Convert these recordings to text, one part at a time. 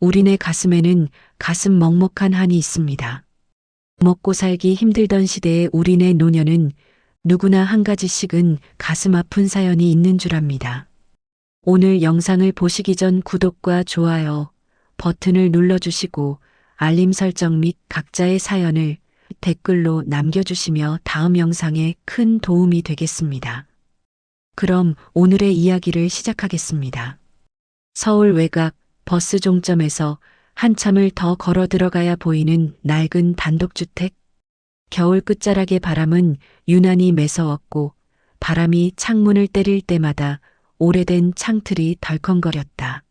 우리네 가슴에는 가슴 먹먹한 한이 있습니다. 먹고 살기 힘들던 시대의 우리네 노년은 누구나 한 가지씩은 가슴 아픈 사연이 있는 줄 압니다. 오늘 영상을 보시기 전 구독과 좋아요 버튼을 눌러주시고 알림 설정 및 각자의 사연을 댓글로 남겨주시며 다음 영상에 큰 도움이 되겠습니다. 그럼 오늘의 이야기를 시작하겠습니다. 서울 외곽 버스 종점에서 한참을 더 걸어 들어가야 보이는 낡은 단독주택. 겨울 끝자락의 바람은 유난히 매서웠고 바람이 창문을 때릴 때마다 오래된 창틀이 덜컹거렸다.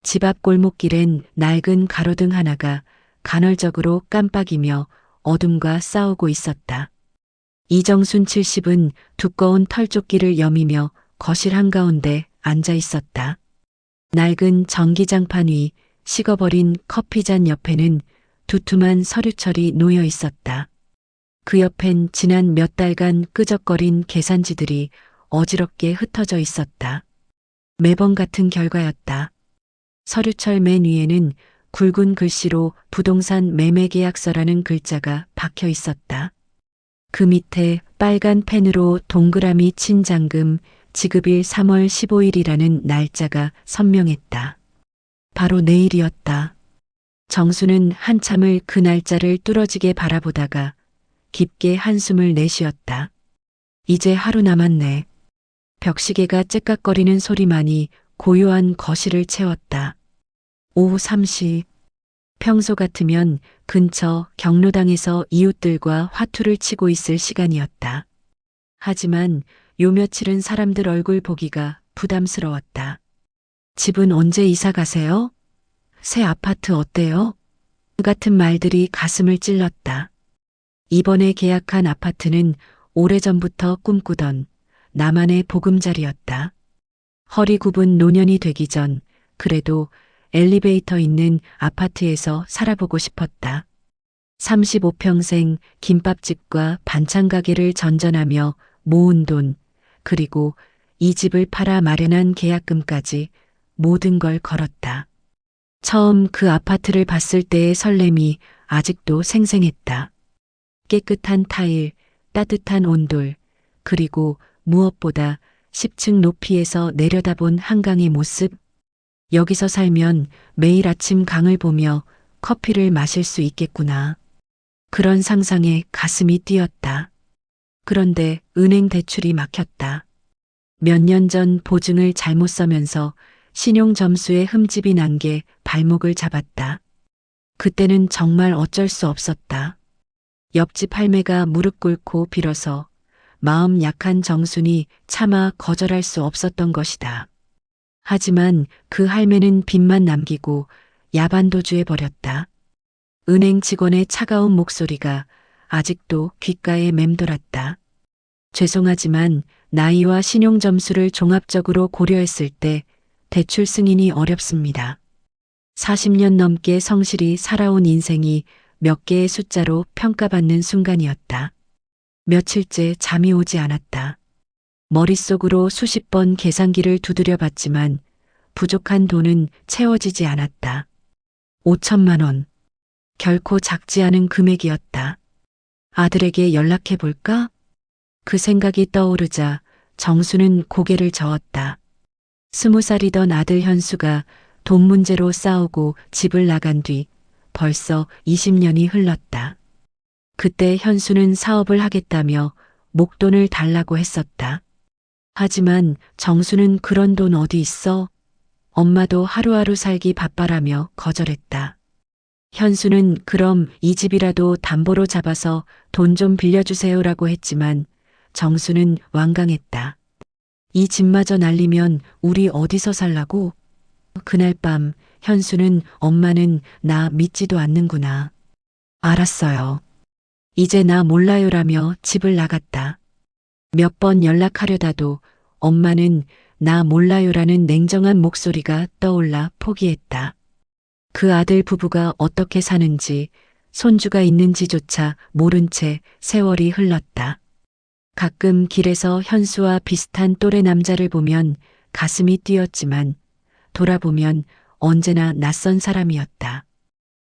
집 앞 골목길엔 낡은 가로등 하나가 간헐적으로 깜빡이며 어둠과 싸우고 있었다. 이정순 70은 두꺼운 털조끼를 여미며 거실 한가운데 앉아 있었다. 낡은 전기장판 위 식어버린 커피잔 옆에는 두툼한 서류철이 놓여 있었다. 그 옆엔 지난 몇 달간 끄적거린 계산지들이 어지럽게 흩어져 있었다. 매번 같은 결과였다. 서류철 맨 위에는 굵은 글씨로 부동산 매매 계약서라는 글자가 박혀 있었다. 그 밑에 빨간 펜으로 동그라미 친 잔금 지급일 3월 15일이라는 날짜가 선명했다. 바로 내일이었다. 정수는 한참을 그 날짜를 뚫어지게 바라보다가 깊게 한숨을 내쉬었다. 이제 하루 남았네. 벽시계가 째깍거리는 소리만이 고요한 거실을 채웠다. 오후 3시. 평소 같으면 근처 경로당에서 이웃들과 화투를 치고 있을 시간이었다. 하지만 요 며칠은 사람들 얼굴 보기가 부담스러웠다. 집은 언제 이사 가세요? 새 아파트 어때요? 그 같은 말들이 가슴을 찔렀다. 이번에 계약한 아파트는 오래전부터 꿈꾸던 나만의 보금자리였다. 허리 굽은 노년이 되기 전 그래도 엘리베이터 있는 아파트에서 살아보고 싶었다. 35평생 김밥집과 반찬 가게를 전전하며 모은 돈, 그리고 이 집을 팔아 마련한 계약금까지 모든 걸 걸었다. 처음 그 아파트를 봤을 때의 설렘이 아직도 생생했다. 깨끗한 타일, 따뜻한 온돌, 그리고 무엇보다 10층 높이에서 내려다본 한강의 모습. 여기서 살면 매일 아침 강을 보며 커피를 마실 수 있겠구나. 그런 상상에 가슴이 뛰었다. 그런데 은행 대출이 막혔다. 몇 년 전 보증을 잘못 써면서 신용 점수에 흠집이 난 게 발목을 잡았다. 그때는 정말 어쩔 수 없었다. 옆집 할매가 무릎 꿇고 빌어서 마음 약한 정순이 차마 거절할 수 없었던 것이다. 하지만 그 할매는 빚만 남기고 야반도주해 버렸다. 은행 직원의 차가운 목소리가 아직도 귓가에 맴돌았다. 죄송하지만 나이와 신용 점수를 종합적으로 고려했을 때 대출 승인이 어렵습니다. 40년 넘게 성실히 살아온 인생이 몇 개의 숫자로 평가받는 순간이었다. 며칠째 잠이 오지 않았다. 머릿속으로 수십 번 계산기를 두드려 봤지만 부족한 돈은 채워지지 않았다. 5천만 원. 결코 작지 않은 금액이었다. 아들에게 연락해 볼까? 그 생각이 떠오르자 정수는 고개를 저었다. 20살이던 아들 현수가 돈 문제로 싸우고 집을 나간 뒤 벌써 20년이 흘렀다. 그때 현수는 사업을 하겠다며 목돈을 달라고 했었다. 하지만 정수는 그런 돈 어디 있어? 엄마도 하루하루 살기 바빠라며 거절했다. 현수는 그럼 이 집이라도 담보로 잡아서 돈 좀 빌려주세요라고 했지만 정수는 완강했다. 이 집마저 날리면 우리 어디서 살라고? 그날 밤 현수는 엄마는 나 믿지도 않는구나. 알았어요. 이제 나 몰라요라며 집을 나갔다. 몇 번 연락하려다도 엄마는 나 몰라요라는 냉정한 목소리가 떠올라 포기했다. 그 아들 부부가 어떻게 사는지 손주가 있는지조차 모른 채 세월이 흘렀다. 가끔 길에서 현수와 비슷한 또래 남자를 보면 가슴이 뛰었지만 돌아보면 언제나 낯선 사람이었다.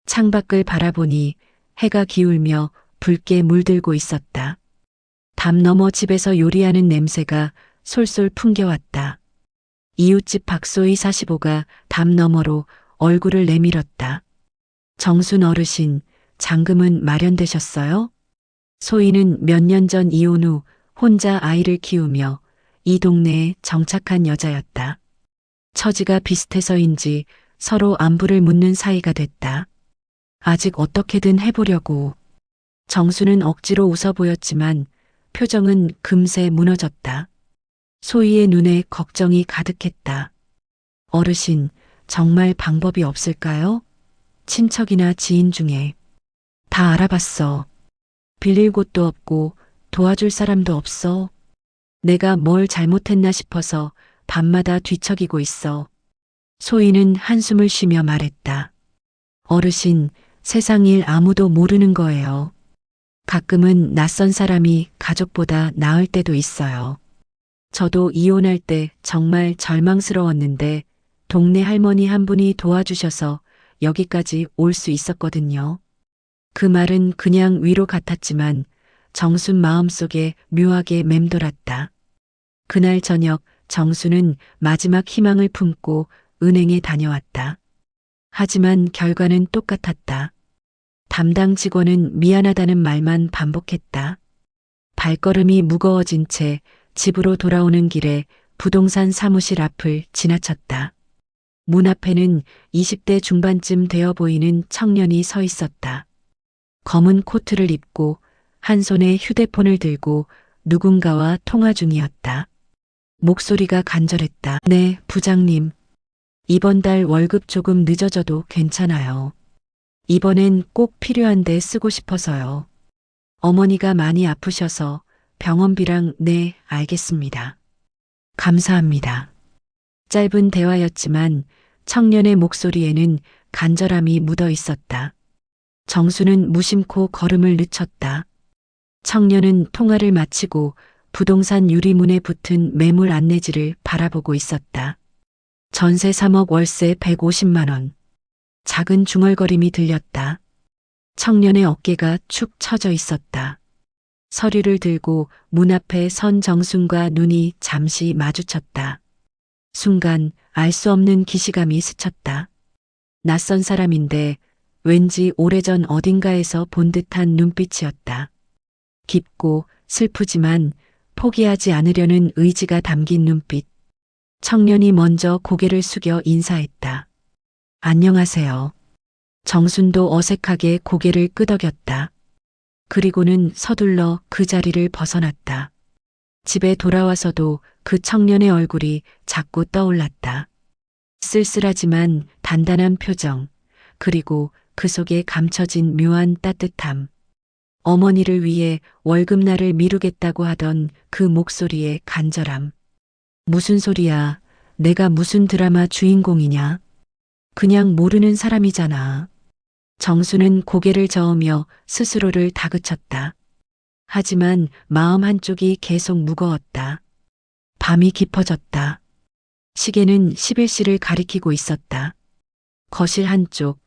창밖을 바라보니 해가 기울며 붉게 물들고 있었다. 담 너머 집에서 요리하는 냄새가 솔솔 풍겨왔다. 이웃집 박소희 45가 담 너머로 얼굴을 내밀었다. 정순 어르신, 장금은 마련되셨어요? 소희는 몇 년 전 이혼 후 혼자 아이를 키우며 이 동네에 정착한 여자였다. 처지가 비슷해서인지 서로 안부를 묻는 사이가 됐다. 아직 어떻게든 해보려고. 정수는 억지로 웃어 보였지만 표정은 금세 무너졌다. 소희의 눈에 걱정이 가득했다. 어르신, 정말 방법이 없을까요? 친척이나 지인 중에. 다 알아봤어. 빌릴 곳도 없고 도와줄 사람도 없어. 내가 뭘 잘못했나 싶어서 밤마다 뒤척이고 있어. 소희는 한숨을 쉬며 말했다. 어르신, 세상 일 아무도 모르는 거예요. 가끔은 낯선 사람이 가족보다 나을 때도 있어요. 저도 이혼할 때 정말 절망스러웠는데 동네 할머니 한 분이 도와주셔서 여기까지 올 수 있었거든요. 그 말은 그냥 위로 같았지만 정순 마음속에 묘하게 맴돌았다. 그날 저녁 정순은 마지막 희망을 품고 은행에 다녀왔다. 하지만 결과는 똑같았다. 담당 직원은 미안하다는 말만 반복했다. 발걸음이 무거워진 채 집으로 돌아오는 길에 부동산 사무실 앞을 지나쳤다. 문 앞에는 20대 중반쯤 되어 보이는 청년이 서 있었다. 검은 코트를 입고 한 손에 휴대폰을 들고 누군가와 통화 중이었다. 목소리가 간절했다. 네, 부장님. 이번 달 월급 조금 늦어져도 괜찮아요. 이번엔 꼭 필요한데 쓰고 싶어서요. 어머니가 많이 아프셔서 병원비랑. 네, 알겠습니다. 감사합니다. 짧은 대화였지만 청년의 목소리에는 간절함이 묻어 있었다. 정수는 무심코 걸음을 늦췄다. 청년은 통화를 마치고 부동산 유리문에 붙은 매물 안내지를 바라보고 있었다. 전세 3억, 월세 150만 원. 작은 중얼거림이 들렸다. 청년의 어깨가 축 처져 있었다. 서류를 들고 문 앞에 선 정순과 눈이 잠시 마주쳤다. 순간 알 수 없는 기시감이 스쳤다. 낯선 사람인데 왠지 오래전 어딘가에서 본 듯한 눈빛이었다. 깊고 슬프지만 포기하지 않으려는 의지가 담긴 눈빛. 청년이 먼저 고개를 숙여 인사했다. 안녕하세요. 정순도 어색하게 고개를 끄덕였다. 그리고는 서둘러 그 자리를 벗어났다. 집에 돌아와서도 그 청년의 얼굴이 자꾸 떠올랐다. 쓸쓸하지만 단단한 표정, 그리고 그 속에 감춰진 묘한 따뜻함. 어머니를 위해 월급날을 미루겠다고 하던 그 목소리의 간절함. 무슨 소리야? 내가 무슨 드라마 주인공이냐? 그냥 모르는 사람이잖아. 정수는 고개를 저으며 스스로를 다그쳤다. 하지만 마음 한쪽이 계속 무거웠다. 밤이 깊어졌다. 시계는 11시를 가리키고 있었다. 거실 한쪽,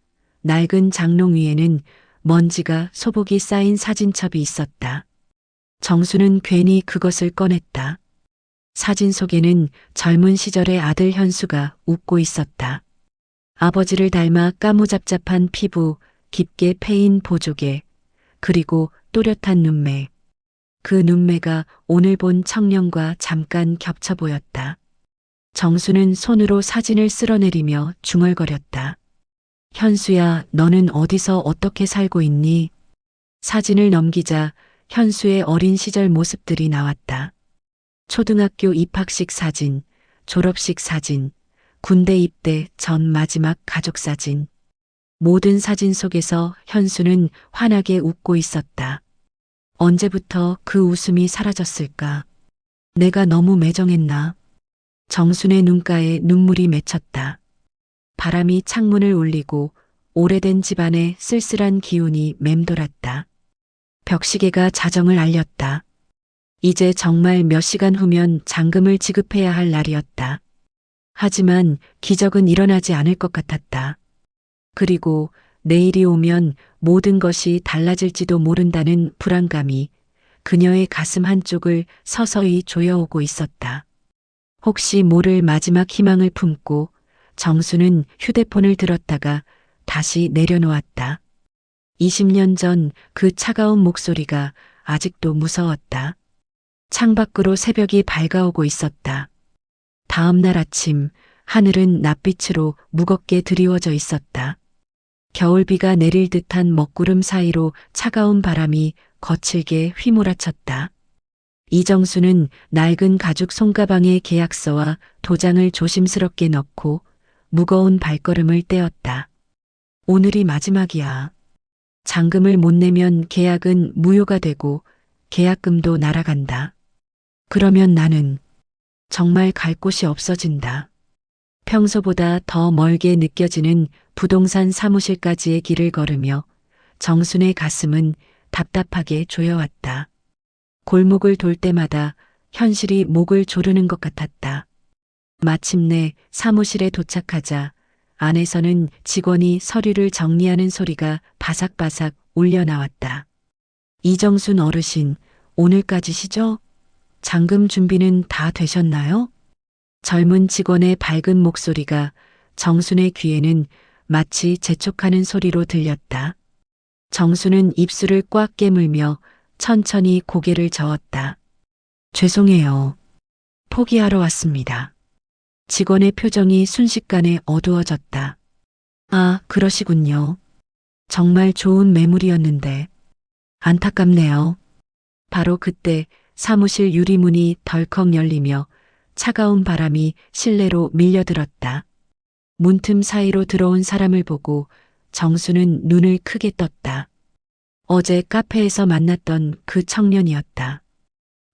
낡은 장롱 위에는 먼지가 소복이 쌓인 사진첩이 있었다. 정수는 괜히 그것을 꺼냈다. 사진 속에는 젊은 시절의 아들 현수가 웃고 있었다. 아버지를 닮아 까무잡잡한 피부, 깊게 패인 보조개, 그리고 또렷한 눈매. 그 눈매가 오늘 본 청년과 잠깐 겹쳐 보였다. 정수는 손으로 사진을 쓸어내리며 중얼거렸다. 현수야, 너는 어디서 어떻게 살고 있니? 사진을 넘기자 현수의 어린 시절 모습들이 나왔다. 초등학교 입학식 사진, 졸업식 사진, 군대 입대 전 마지막 가족 사진. 모든 사진 속에서 현수는 환하게 웃고 있었다. 언제부터 그 웃음이 사라졌을까? 내가 너무 매정했나? 정순의 눈가에 눈물이 맺혔다. 바람이 창문을 울리고 오래된 집안에 쓸쓸한 기운이 맴돌았다. 벽시계가 자정을 알렸다. 이제 정말 몇 시간 후면 잔금을 지급해야 할 날이었다. 하지만 기적은 일어나지 않을 것 같았다. 그리고 내일이 오면 모든 것이 달라질지도 모른다는 불안감이 그녀의 가슴 한쪽을 서서히 조여오고 있었다. 혹시 모를 마지막 희망을 품고 정수는 휴대폰을 들었다가 다시 내려놓았다. 20년 전 그 차가운 목소리가 아직도 무서웠다. 창밖으로 새벽이 밝아오고 있었다. 다음 날 아침 하늘은 낯빛으로 무겁게 드리워져 있었다. 겨울비가 내릴 듯한 먹구름 사이로 차가운 바람이 거칠게 휘몰아쳤다. 이정수는 낡은 가죽 손가방에 계약서와 도장을 조심스럽게 넣고 무거운 발걸음을 떼었다. 오늘이 마지막이야. 잔금을 못 내면 계약은 무효가 되고 계약금도 날아간다. 그러면 나는 정말 갈 곳이 없어진다. 평소보다 더 멀게 느껴지는 부동산 사무실까지의 길을 걸으며 정순의 가슴은 답답하게 조여왔다. 골목을 돌 때마다 현실이 목을 조르는 것 같았다. 마침내 사무실에 도착하자 안에서는 직원이 서류를 정리하는 소리가 바삭바삭 울려 나왔다. 이정순 어르신, 오늘까지시죠? 잔금 준비는 다 되셨나요? 젊은 직원의 밝은 목소리가 정순의 귀에는 마치 재촉하는 소리로 들렸다. 정순은 입술을 꽉 깨물며 천천히 고개를 저었다. 죄송해요. 포기하러 왔습니다. 직원의 표정이 순식간에 어두워졌다. 아, 그러시군요. 정말 좋은 매물이었는데. 안타깝네요. 바로 그때 사무실 유리문이 덜컥 열리며 차가운 바람이 실내로 밀려들었다. 문틈 사이로 들어온 사람을 보고 정수는 눈을 크게 떴다. 어제 카페에서 만났던 그 청년이었다.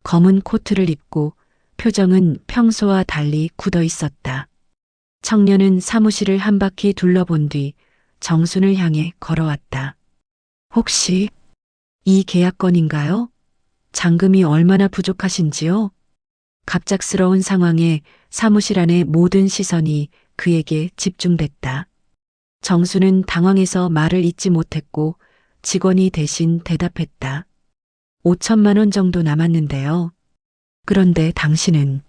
검은 코트를 입고 표정은 평소와 달리 굳어 있었다. 청년은 사무실을 한 바퀴 둘러본 뒤 정순을 향해 걸어왔다. 혹시 이 계약건인가요? 잔금이 얼마나 부족하신지요? 갑작스러운 상황에 사무실 안의 모든 시선이 그에게 집중됐다. 정수는 당황해서 말을 잇지 못했고 직원이 대신 대답했다. 5천만 원 정도 남았는데요. 그런데 당신은?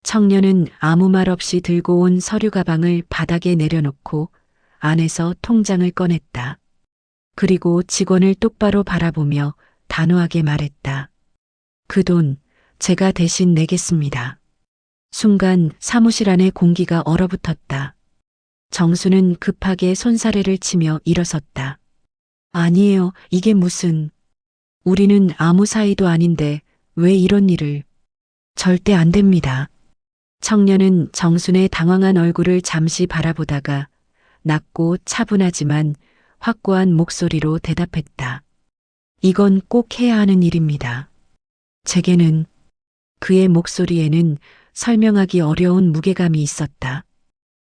청년은 아무 말 없이 들고 온 서류 가방을 바닥에 내려놓고 안에서 통장을 꺼냈다. 그리고 직원을 똑바로 바라보며 단호하게 말했다. 그 돈 제가 대신 내겠습니다. 순간 사무실 안의 공기가 얼어붙었다. 정수는 급하게 손사래를 치며 일어섰다. 아니에요, 이게 무슨. 우리는 아무 사이도 아닌데 왜 이런 일을. 절대 안 됩니다. 청년은 정순의 당황한 얼굴을 잠시 바라보다가 낮고 차분하지만 확고한 목소리로 대답했다. 이건 꼭 해야 하는 일입니다. 제게는. 그의 목소리에는 설명하기 어려운 무게감이 있었다.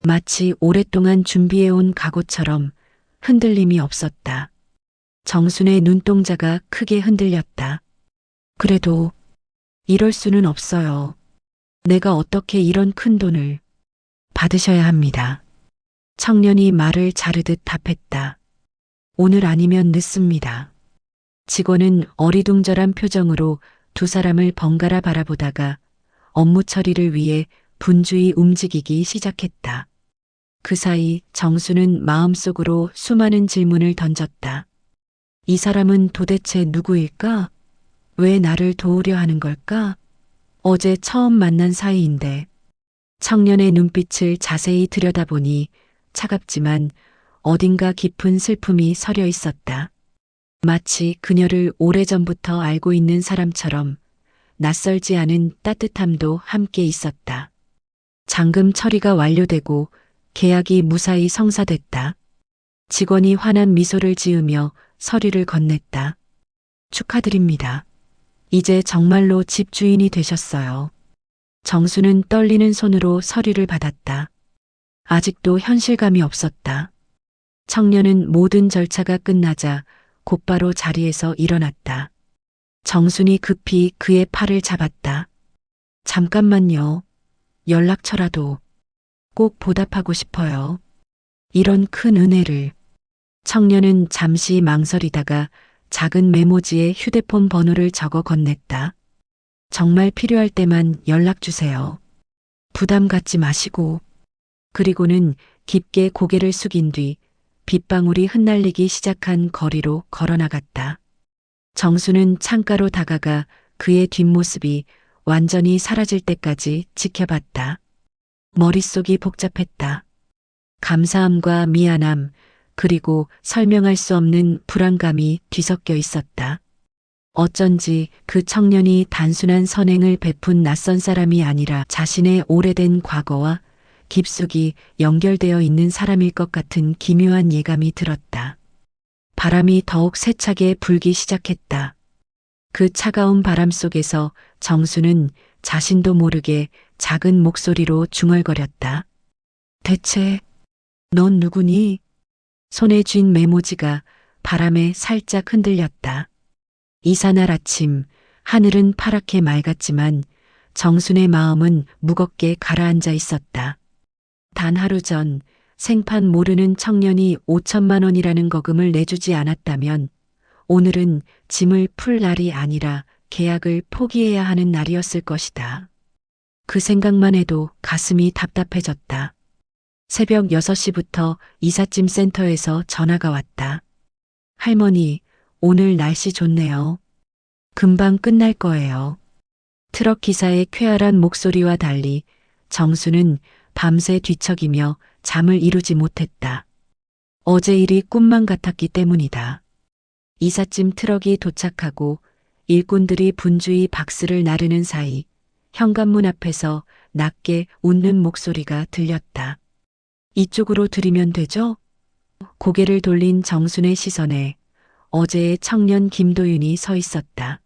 마치 오랫동안 준비해온 각오처럼 흔들림이 없었다. 정순의 눈동자가 크게 흔들렸다. 그래도 이럴 수는 없어요. 내가 어떻게 이런 큰 돈을. 받으셔야 합니다. 청년이 말을 자르듯 답했다. 오늘 아니면 늦습니다. 직원은 어리둥절한 표정으로 두 사람을 번갈아 바라보다가 업무 처리를 위해 분주히 움직이기 시작했다. 그 사이 정수는 마음속으로 수많은 질문을 던졌다. 이 사람은 도대체 누구일까? 왜 나를 도우려 하는 걸까? 어제 처음 만난 사이인데. 청년의 눈빛을 자세히 들여다보니 차갑지만 어딘가 깊은 슬픔이 서려 있었다. 마치 그녀를 오래전부터 알고 있는 사람처럼 낯설지 않은 따뜻함도 함께 있었다. 잔금 처리가 완료되고 계약이 무사히 성사됐다. 직원이 환한 미소를 지으며 서류를 건넸다. 축하드립니다. 이제 정말로 집주인이 되셨어요. 정수는 떨리는 손으로 서류를 받았다. 아직도 현실감이 없었다. 청년은 모든 절차가 끝나자 곧바로 자리에서 일어났다. 정순이 급히 그의 팔을 잡았다. 잠깐만요. 연락처라도. 꼭 보답하고 싶어요. 이런 큰 은혜를. 청년은 잠시 망설이다가 작은 메모지에 휴대폰 번호를 적어 건넸다. 정말 필요할 때만 연락 주세요. 부담 갖지 마시고. 그리고는 깊게 고개를 숙인 뒤 빗방울이 흩날리기 시작한 거리로 걸어나갔다. 정수는 창가로 다가가 그의 뒷모습이 완전히 사라질 때까지 지켜봤다. 머릿속이 복잡했다. 감사함과 미안함, 그리고 설명할 수 없는 불안감이 뒤섞여 있었다. 어쩐지 그 청년이 단순한 선행을 베푼 낯선 사람이 아니라 자신의 오래된 과거와 깊숙이 연결되어 있는 사람일 것 같은 기묘한 예감이 들었다. 바람이 더욱 세차게 불기 시작했다. 그 차가운 바람 속에서 정수는 자신도 모르게 작은 목소리로 중얼거렸다. 대체 넌 누구니? 손에 쥔 메모지가 바람에 살짝 흔들렸다. 이삿날 아침, 하늘은 파랗게 맑았지만 정순의 마음은 무겁게 가라앉아 있었다. 단 하루 전 생판 모르는 청년이 5천만 원이라는 거금을 내주지 않았다면 오늘은 짐을 풀 날이 아니라 계약을 포기해야 하는 날이었을 것이다. 그 생각만 해도 가슴이 답답해졌다. 새벽 6시부터 이삿짐 센터에서 전화가 왔다. 할머니, 오늘 날씨 좋네요. 금방 끝날 거예요. 트럭 기사의 쾌활한 목소리와 달리 정수는 밤새 뒤척이며 잠을 이루지 못했다. 어제 일이 꿈만 같았기 때문이다. 이삿짐 트럭이 도착하고 일꾼들이 분주히 박스를 나르는 사이 현관문 앞에서 낮게 웃는 목소리가 들렸다. 이쪽으로 들이면 되죠? 고개를 돌린 정순의 시선에 어제의 청년 김도윤이 서 있었다.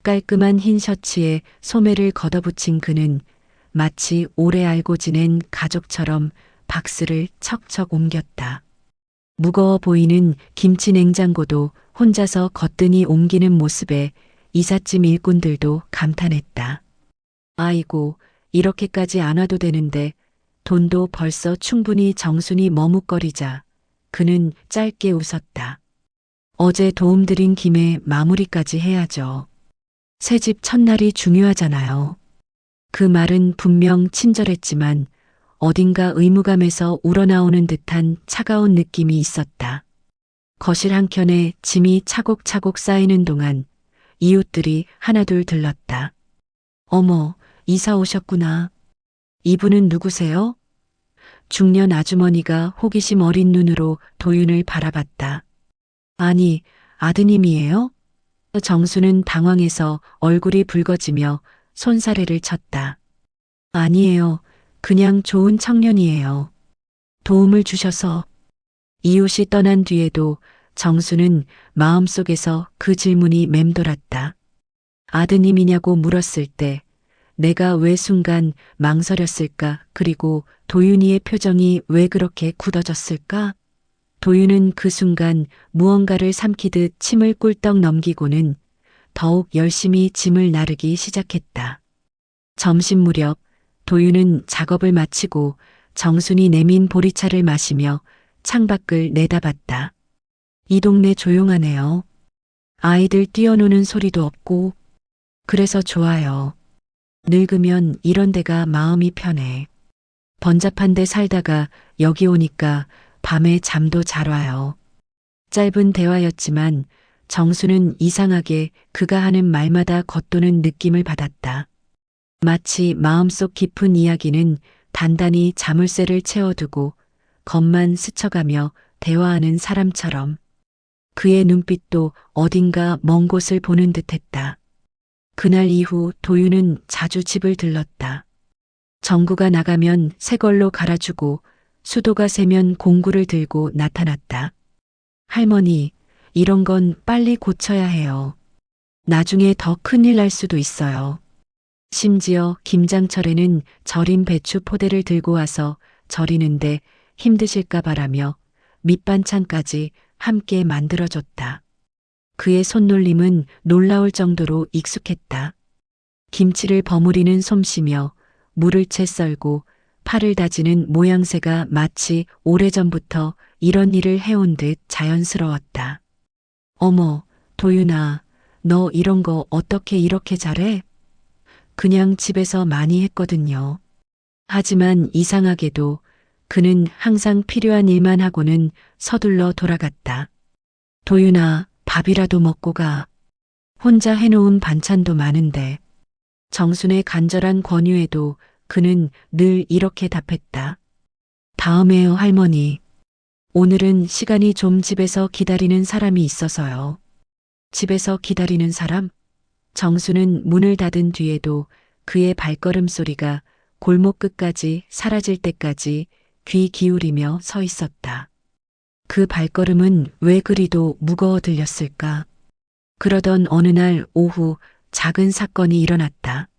깔끔한 흰 셔츠에 소매를 걷어붙인 그는 마치 오래 알고 지낸 가족처럼 박스를 척척 옮겼다. 무거워 보이는 김치 냉장고도 혼자서 거뜬히 옮기는 모습에 이삿짐 일꾼들도 감탄했다. 아이고, 이렇게까지 안 와도 되는데 돈도 벌써 충분히 정순이 머뭇거리자 그는 짧게 웃었다. 어제 도움드린 김에 마무리까지 해야죠. 새집 첫날이 중요하잖아요. 그 말은 분명 친절했지만 어딘가 의무감에서 우러나오는 듯한 차가운 느낌이 있었다. 거실 한켠에 짐이 차곡차곡 쌓이는 동안 이웃들이 하나둘 들렀다. 어머, 이사 오셨구나. 이분은 누구세요? 중년 아주머니가 호기심 어린 눈으로 도윤을 바라봤다. 아니, 아드님이에요? 정수는 당황해서 얼굴이 붉어지며 손사래를 쳤다. 아니에요. 그냥 좋은 청년이에요. 도움을 주셔서. 이웃이 떠난 뒤에도 정수는 마음속에서 그 질문이 맴돌았다. 아드님이냐고 물었을 때 내가 왜 순간 망설였을까? 그리고 도윤이의 표정이 왜 그렇게 굳어졌을까? 도윤은 그 순간 무언가를 삼키듯 침을 꿀떡 넘기고는 더욱 열심히 짐을 나르기 시작했다. 점심 무렵 도윤은 작업을 마치고 정순이 내민 보리차를 마시며 창밖을 내다봤다. 이 동네 조용하네요. 아이들 뛰어노는 소리도 없고 그래서 좋아요. 늙으면 이런 데가 마음이 편해. 번잡한 데 살다가 여기 오니까 밤에 잠도 잘 와요. 짧은 대화였지만 정수는 이상하게 그가 하는 말마다 겉도는 느낌을 받았다. 마치 마음속 깊은 이야기는 단단히 자물쇠를 채워두고 겉만 스쳐가며 대화하는 사람처럼. 그의 눈빛도 어딘가 먼 곳을 보는 듯했다. 그날 이후 도윤은 자주 집을 들렀다. 전구가 나가면 새 걸로 갈아주고 수도가 새면 공구를 들고 나타났다. 할머니, 이런 건 빨리 고쳐야 해요. 나중에 더 큰일 날 수도 있어요. 심지어 김장철에는 절인 배추 포대를 들고 와서 절이는데 힘드실까 바라며 밑반찬까지 함께 만들어줬다. 그의 손놀림은 놀라울 정도로 익숙했다. 김치를 버무리는 솜씨며 물을 채 썰고 팔을 다지는 모양새가 마치 오래전부터 이런 일을 해온 듯 자연스러웠다. 어머, 도윤아, 너 이런 거 어떻게 이렇게 잘해? 그냥 집에서 많이 했거든요. 하지만 이상하게도 그는 항상 필요한 일만 하고는 서둘러 돌아갔다. 도윤아, 밥이라도 먹고 가. 혼자 해놓은 반찬도 많은데. 정순의 간절한 권유에도 그는 늘 이렇게 답했다. 다음에요, 할머니. 오늘은 시간이 좀 집에서 기다리는 사람이 있어서요. 집에서 기다리는 사람? 정수는 문을 닫은 뒤에도 그의 발걸음 소리가 골목 끝까지 사라질 때까지 귀 기울이며 서 있었다. 그 발걸음은 왜 그리도 무거워 들렸을까? 그러던 어느 날 오후 작은 사건이 일어났다.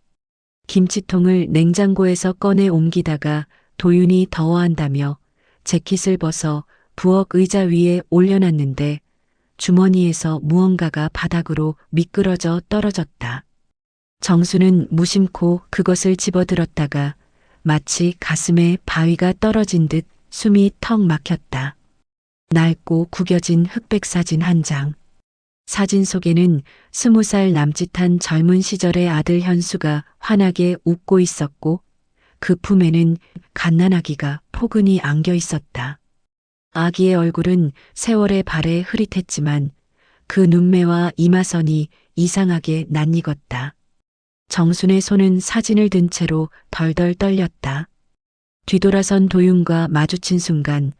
김치통을 냉장고에서 꺼내 옮기다가 도윤이 더워한다며 재킷을 벗어 부엌 의자 위에 올려놨는데 주머니에서 무언가가 바닥으로 미끄러져 떨어졌다. 정수는 무심코 그것을 집어들었다가 마치 가슴에 바위가 떨어진 듯 숨이 턱 막혔다. 낡고 구겨진 흑백 사진 한 장. 사진 속에는 20살 남짓한 젊은 시절의 아들 현수가 환하게 웃고 있었고 그 품에는 갓난아기가 포근히 안겨 있었다. 아기의 얼굴은 세월의 발에 흐릿했지만 그 눈매와 이마선이 이상하게 낯익었다. 정순의 손은 사진을 든 채로 덜덜 떨렸다. 뒤돌아선 도윤과 마주친 순간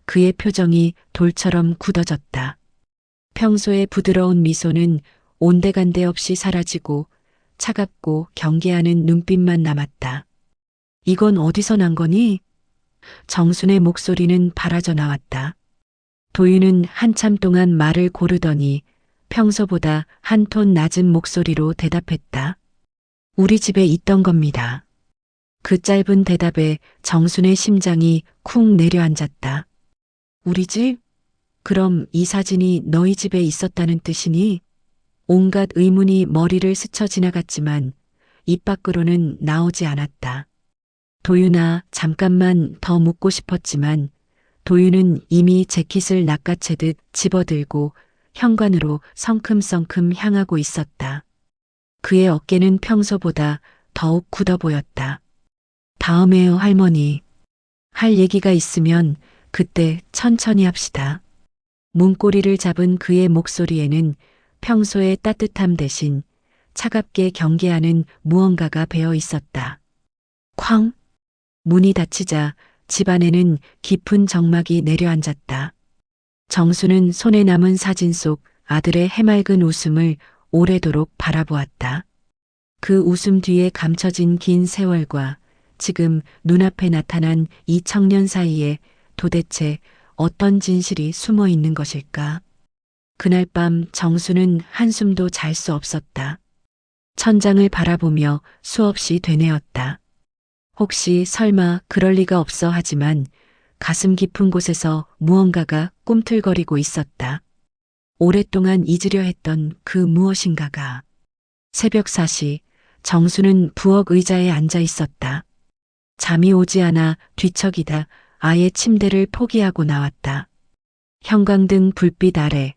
그의 표정이 돌처럼 굳어졌다. 평소의 부드러운 미소는 온데간데 없이 사라지고 차갑고 경계하는 눈빛만 남았다. 이건 어디서 난 거니? 정순의 목소리는 바라져 나왔다. 도윤은 한참 동안 말을 고르더니 평소보다 한 톤 낮은 목소리로 대답했다. 우리 집에 있던 겁니다. 그 짧은 대답에 정순의 심장이 쿵 내려앉았다. 우리 집? 그럼 이 사진이 너희 집에 있었다는 뜻이니? 온갖 의문이 머리를 스쳐 지나갔지만 입 밖으로는 나오지 않았다. 도윤아, 잠깐만 더 묻고 싶었지만 도윤은 이미 재킷을 낚아채듯 집어들고 현관으로 성큼성큼 향하고 있었다. 그의 어깨는 평소보다 더욱 굳어 보였다. 다음에요, 할머니. 할 얘기가 있으면 그때 천천히 합시다. 문고리를 잡은 그의 목소리에는 평소의 따뜻함 대신 차갑게 경계하는 무언가가 배어 있었다. 쾅! 문이 닫히자 집안에는 깊은 정막이 내려앉았다. 정수는 손에 남은 사진 속 아들의 해맑은 웃음을 오래도록 바라보았다. 그 웃음 뒤에 감춰진 긴 세월과 지금 눈앞에 나타난 이 청년 사이에 도대체 어떤 진실이 숨어 있는 것일까? 그날 밤 정수는 한숨도 잘 수 없었다. 천장을 바라보며 수없이 되뇌었다. 혹시 설마 그럴 리가 없어 하지만 가슴 깊은 곳에서 무언가가 꿈틀거리고 있었다. 오랫동안 잊으려 했던 그 무엇인가가. 새벽 4시 정수는 부엌 의자에 앉아 있었다. 잠이 오지 않아 뒤척이다 아예 침대를 포기하고 나왔다. 형광등 불빛 아래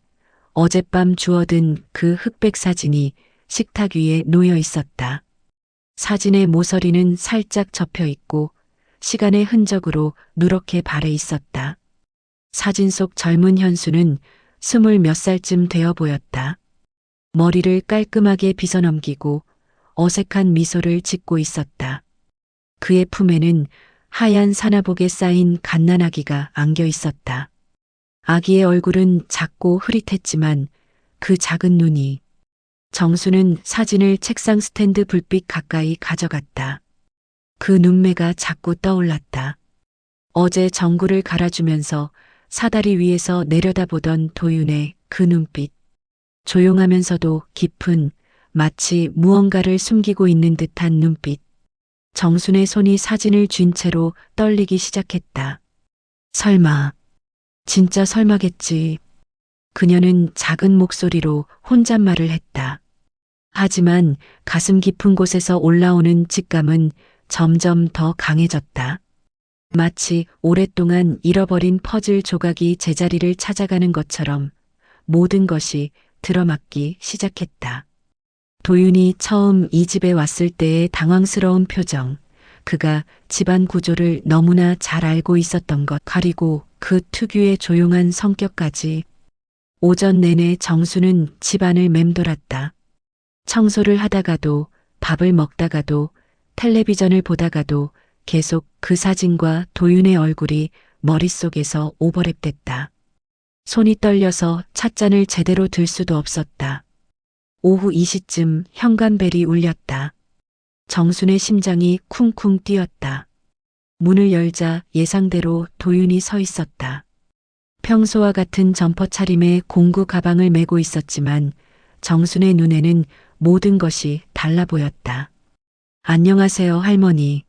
어젯밤 주워든 그 흑백 사진이 식탁 위에 놓여 있었다. 사진의 모서리는 살짝 접혀 있고 시간의 흔적으로 누렇게 발해 있었다. 사진 속 젊은 현수는 20몇 살쯤 되어 보였다. 머리를 깔끔하게 빗어넘기고 어색한 미소를 짓고 있었다. 그의 품에는 하얀 사나복에 쌓인 갓난아기가 안겨 있었다. 아기의 얼굴은 작고 흐릿했지만 그 작은 눈이. 정수는 사진을 책상 스탠드 불빛 가까이 가져갔다. 그 눈매가 자꾸 떠올랐다. 어제 전구를 갈아주면서 사다리 위에서 내려다보던 도윤의 그 눈빛. 조용하면서도 깊은, 마치 무언가를 숨기고 있는 듯한 눈빛. 정순의 손이 사진을 쥔 채로 떨리기 시작했다. 설마, 진짜 설마겠지. 그녀는 작은 목소리로 혼잣말을 했다. 하지만 가슴 깊은 곳에서 올라오는 직감은 점점 더 강해졌다. 마치 오랫동안 잃어버린 퍼즐 조각이 제자리를 찾아가는 것처럼 모든 것이 들어맞기 시작했다. 도윤이 처음 이 집에 왔을 때의 당황스러운 표정, 그가 집안 구조를 너무나 잘 알고 있었던 것, 그리고 그 특유의 조용한 성격까지. 오전 내내 정수는 집안을 맴돌았다. 청소를 하다가도, 밥을 먹다가도, 텔레비전을 보다가도 계속 그 사진과 도윤의 얼굴이 머릿속에서 오버랩됐다. 손이 떨려서 찻잔을 제대로 들 수도 없었다. 오후 2시쯤 현관벨이 울렸다. 정순의 심장이 쿵쿵 뛰었다. 문을 열자 예상대로 도윤이 서 있었다. 평소와 같은 점퍼 차림에 공구 가방을 메고 있었지만 정순의 눈에는 모든 것이 달라 보였다. 안녕하세요, 할머니.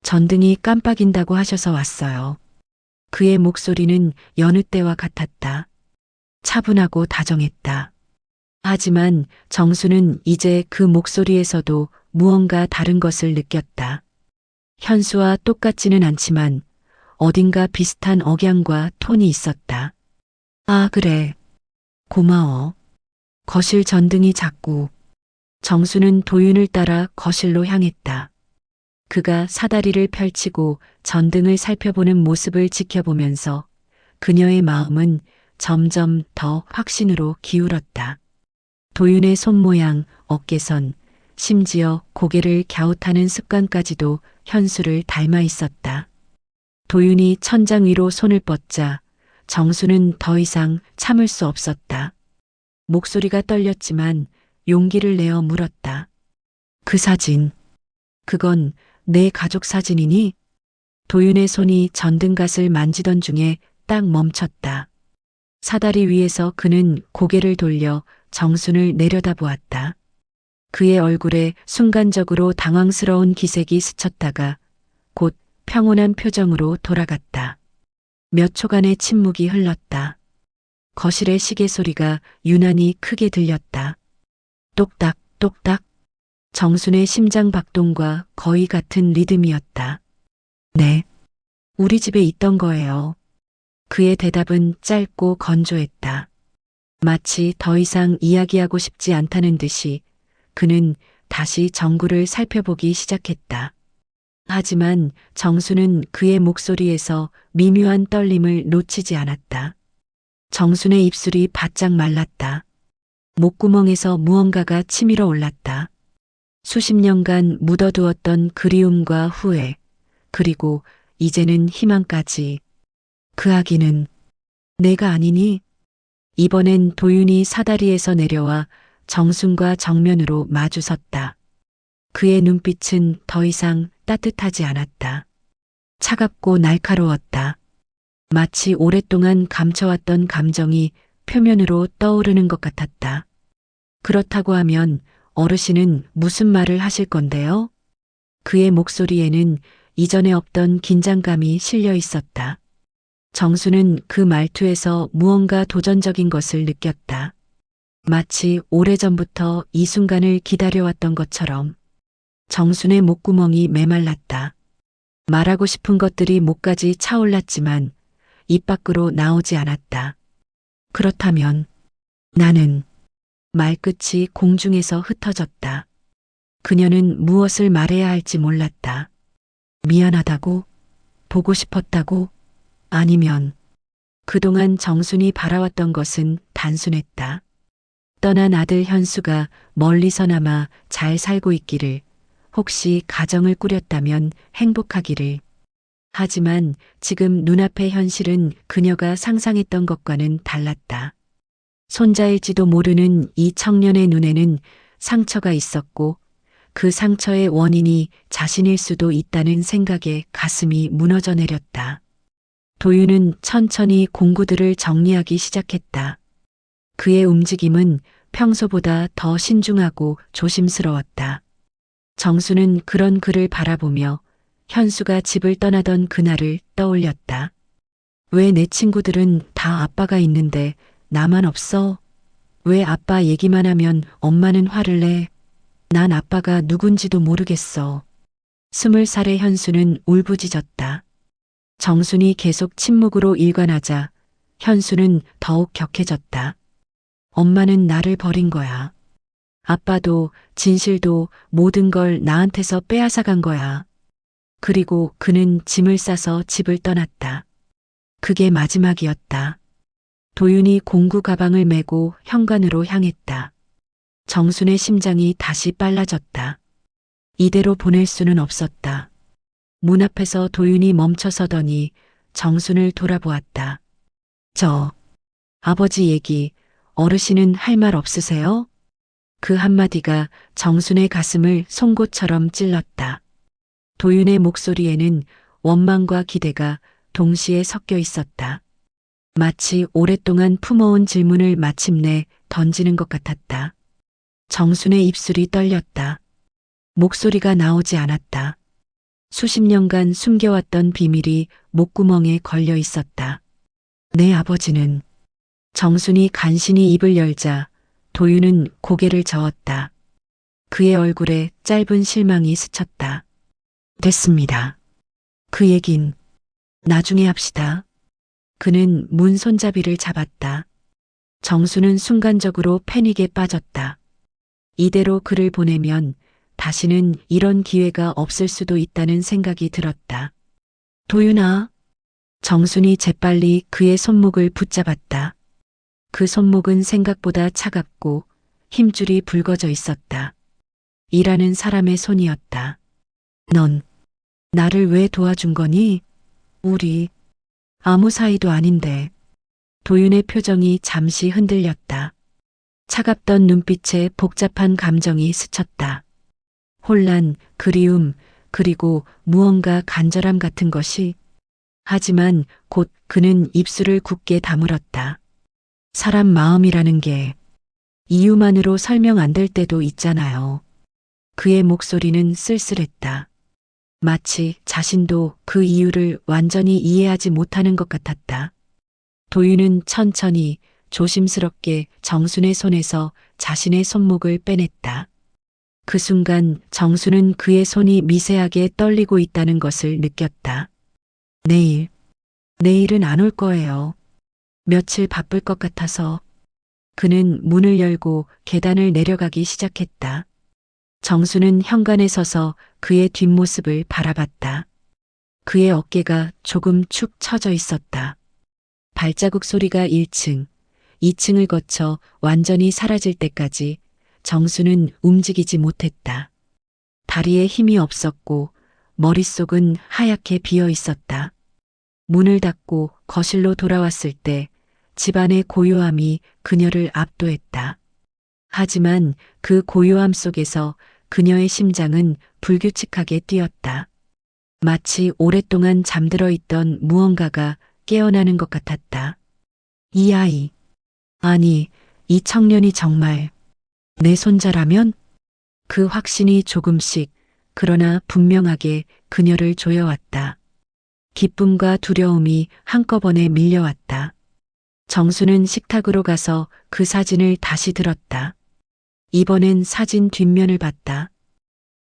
전등이 깜빡인다고 하셔서 왔어요. 그의 목소리는 여느 때와 같았다. 차분하고 다정했다. 하지만 정수는 이제 그 목소리에서도 무언가 다른 것을 느꼈다. 현수와 똑같지는 않지만 어딘가 비슷한 억양과 톤이 있었다. 아, 그래. 고마워. 거실 전등이 작고. 정수는 도윤을 따라 거실로 향했다. 그가 사다리를 펼치고 전등을 살펴보는 모습을 지켜보면서 그녀의 마음은 점점 더 확신으로 기울었다. 도윤의 손모양, 어깨선, 심지어 고개를 갸웃하는 습관까지도 현수를 닮아 있었다. 도윤이 천장 위로 손을 뻗자 정수는 더 이상 참을 수 없었다. 목소리가 떨렸지만 용기를 내어 물었다. 그 사진, 그건 내 가족 사진이니? 도윤의 손이 전등갓을 만지던 중에 딱 멈췄다. 사다리 위에서 그는 고개를 돌려 정순을 내려다보았다. 그의 얼굴에 순간적으로 당황스러운 기색이 스쳤다가 곧 평온한 표정으로 돌아갔다. 몇 초간의 침묵이 흘렀다. 거실의 시계 소리가 유난히 크게 들렸다. 똑딱, 똑딱. 정순의 심장 박동과 거의 같은 리듬이었다. 네, 우리 집에 있던 거예요. 그의 대답은 짧고 건조했다. 마치 더 이상 이야기하고 싶지 않다는 듯이 그는 다시 정구를 살펴보기 시작했다. 하지만 정수는 그의 목소리에서 미묘한 떨림을 놓치지 않았다. 정순의 입술이 바짝 말랐다. 목구멍에서 무언가가 치밀어 올랐다. 수십 년간 묻어두었던 그리움과 후회, 그리고 이제는 희망까지. 그 아기는 내가 아니니? 이번엔 도윤이 사다리에서 내려와 정순과 정면으로 마주섰다. 그의 눈빛은 더 이상 따뜻하지 않았다. 차갑고 날카로웠다. 마치 오랫동안 감춰왔던 감정이 표면으로 떠오르는 것 같았다. 그렇다고 하면 어르신은 무슨 말을 하실 건데요? 그의 목소리에는 이전에 없던 긴장감이 실려 있었다. 정수는 그 말투에서 무언가 도전적인 것을 느꼈다. 마치 오래전부터 이 순간을 기다려왔던 것처럼. 정순의 목구멍이 메말랐다. 말하고 싶은 것들이 목까지 차올랐지만 입 밖으로 나오지 않았다. 그렇다면 나는 말끝이 공중에서 흩어졌다. 그녀는 무엇을 말해야 할지 몰랐다. 미안하다고? 보고 싶었다고? 아니면 그동안 정순이 바라왔던 것은 단순했다. 떠난 아들 현수가 멀리서나마 잘 살고 있기를, 혹시 가정을 꾸렸다면 행복하기를. 하지만 지금 눈앞의 현실은 그녀가 상상했던 것과는 달랐다. 손자일지도 모르는 이 청년의 눈에는 상처가 있었고 그 상처의 원인이 자신일 수도 있다는 생각에 가슴이 무너져 내렸다. 도윤은 천천히 공구들을 정리하기 시작했다. 그의 움직임은 평소보다 더 신중하고 조심스러웠다. 정수는 그런 그를 바라보며 현수가 집을 떠나던 그날을 떠올렸다. 왜 내 친구들은 다 아빠가 있는데 나만 없어? 왜 아빠 얘기만 하면 엄마는 화를 내? 난 아빠가 누군지도 모르겠어. 20살의 현수는 울부짖었다. 정순이 계속 침묵으로 일관하자 현수는 더욱 격해졌다. 엄마는 나를 버린 거야. 아빠도 진실도 모든 걸 나한테서 빼앗아간 거야. 그리고 그는 짐을 싸서 집을 떠났다. 그게 마지막이었다. 도윤이 공구 가방을 메고 현관으로 향했다. 정순의 심장이 다시 빨라졌다. 이대로 보낼 수는 없었다. 문 앞에서 도윤이 멈춰서더니 정순을 돌아보았다. 아버지 얘기, 어르신은 할 말 없으세요? 그 한마디가 정순의 가슴을 송곳처럼 찔렀다. 도윤의 목소리에는 원망과 기대가 동시에 섞여 있었다. 마치 오랫동안 품어온 질문을 마침내 던지는 것 같았다. 정순의 입술이 떨렸다. 목소리가 나오지 않았다. 수십 년간 숨겨왔던 비밀이 목구멍에 걸려 있었다. 내 아버지는. 정순이 간신히 입을 열자 도윤은 고개를 저었다. 그의 얼굴에 짧은 실망이 스쳤다. 됐습니다. 그 얘긴 나중에 합시다. 그는 문 손잡이를 잡았다. 정수는 순간적으로 패닉에 빠졌다. 이대로 그를 보내면 다시는 이런 기회가 없을 수도 있다는 생각이 들었다. 도윤아. 정순이 재빨리 그의 손목을 붙잡았다. 그 손목은 생각보다 차갑고 힘줄이 붉어져 있었다. 일하는 사람의 손이었다. 넌 나를 왜 도와준 거니? 우리 아무 사이도 아닌데. 도윤의 표정이 잠시 흔들렸다. 차갑던 눈빛에 복잡한 감정이 스쳤다. 혼란, 그리움, 그리고 무언가 간절함 같은 것이. 하지만 곧 그는 입술을 굳게 다물었다. 사람 마음이라는 게 이유만으로 설명 안 될 때도 있잖아요. 그의 목소리는 쓸쓸했다. 마치 자신도 그 이유를 완전히 이해하지 못하는 것 같았다. 도윤은 천천히 조심스럽게 정순의 손에서 자신의 손목을 빼냈다. 그 순간 정순은 그의 손이 미세하게 떨리고 있다는 것을 느꼈다. 내일은 안 올 거예요. 며칠 바쁠 것 같아서. 그는 문을 열고 계단을 내려가기 시작했다. 정수는 현관에 서서 그의 뒷모습을 바라봤다. 그의 어깨가 조금 축 처져 있었다. 발자국 소리가 1층, 2층을 거쳐 완전히 사라질 때까지 정수는 움직이지 못했다. 다리에 힘이 없었고 머릿속은 하얗게 비어 있었다. 문을 닫고 거실로 돌아왔을 때 집안의 고요함이 그녀를 압도했다. 하지만 그 고요함 속에서 그녀의 심장은 불규칙하게 뛰었다. 마치 오랫동안 잠들어 있던 무언가가 깨어나는 것 같았다. 이 아이, 아니, 이 청년이 정말 내 손자라면? 그 확신이 조금씩, 그러나 분명하게 그녀를 조여왔다. 기쁨과 두려움이 한꺼번에 밀려왔다. 정수는 식탁으로 가서 그 사진을 다시 들었다. 이번엔 사진 뒷면을 봤다.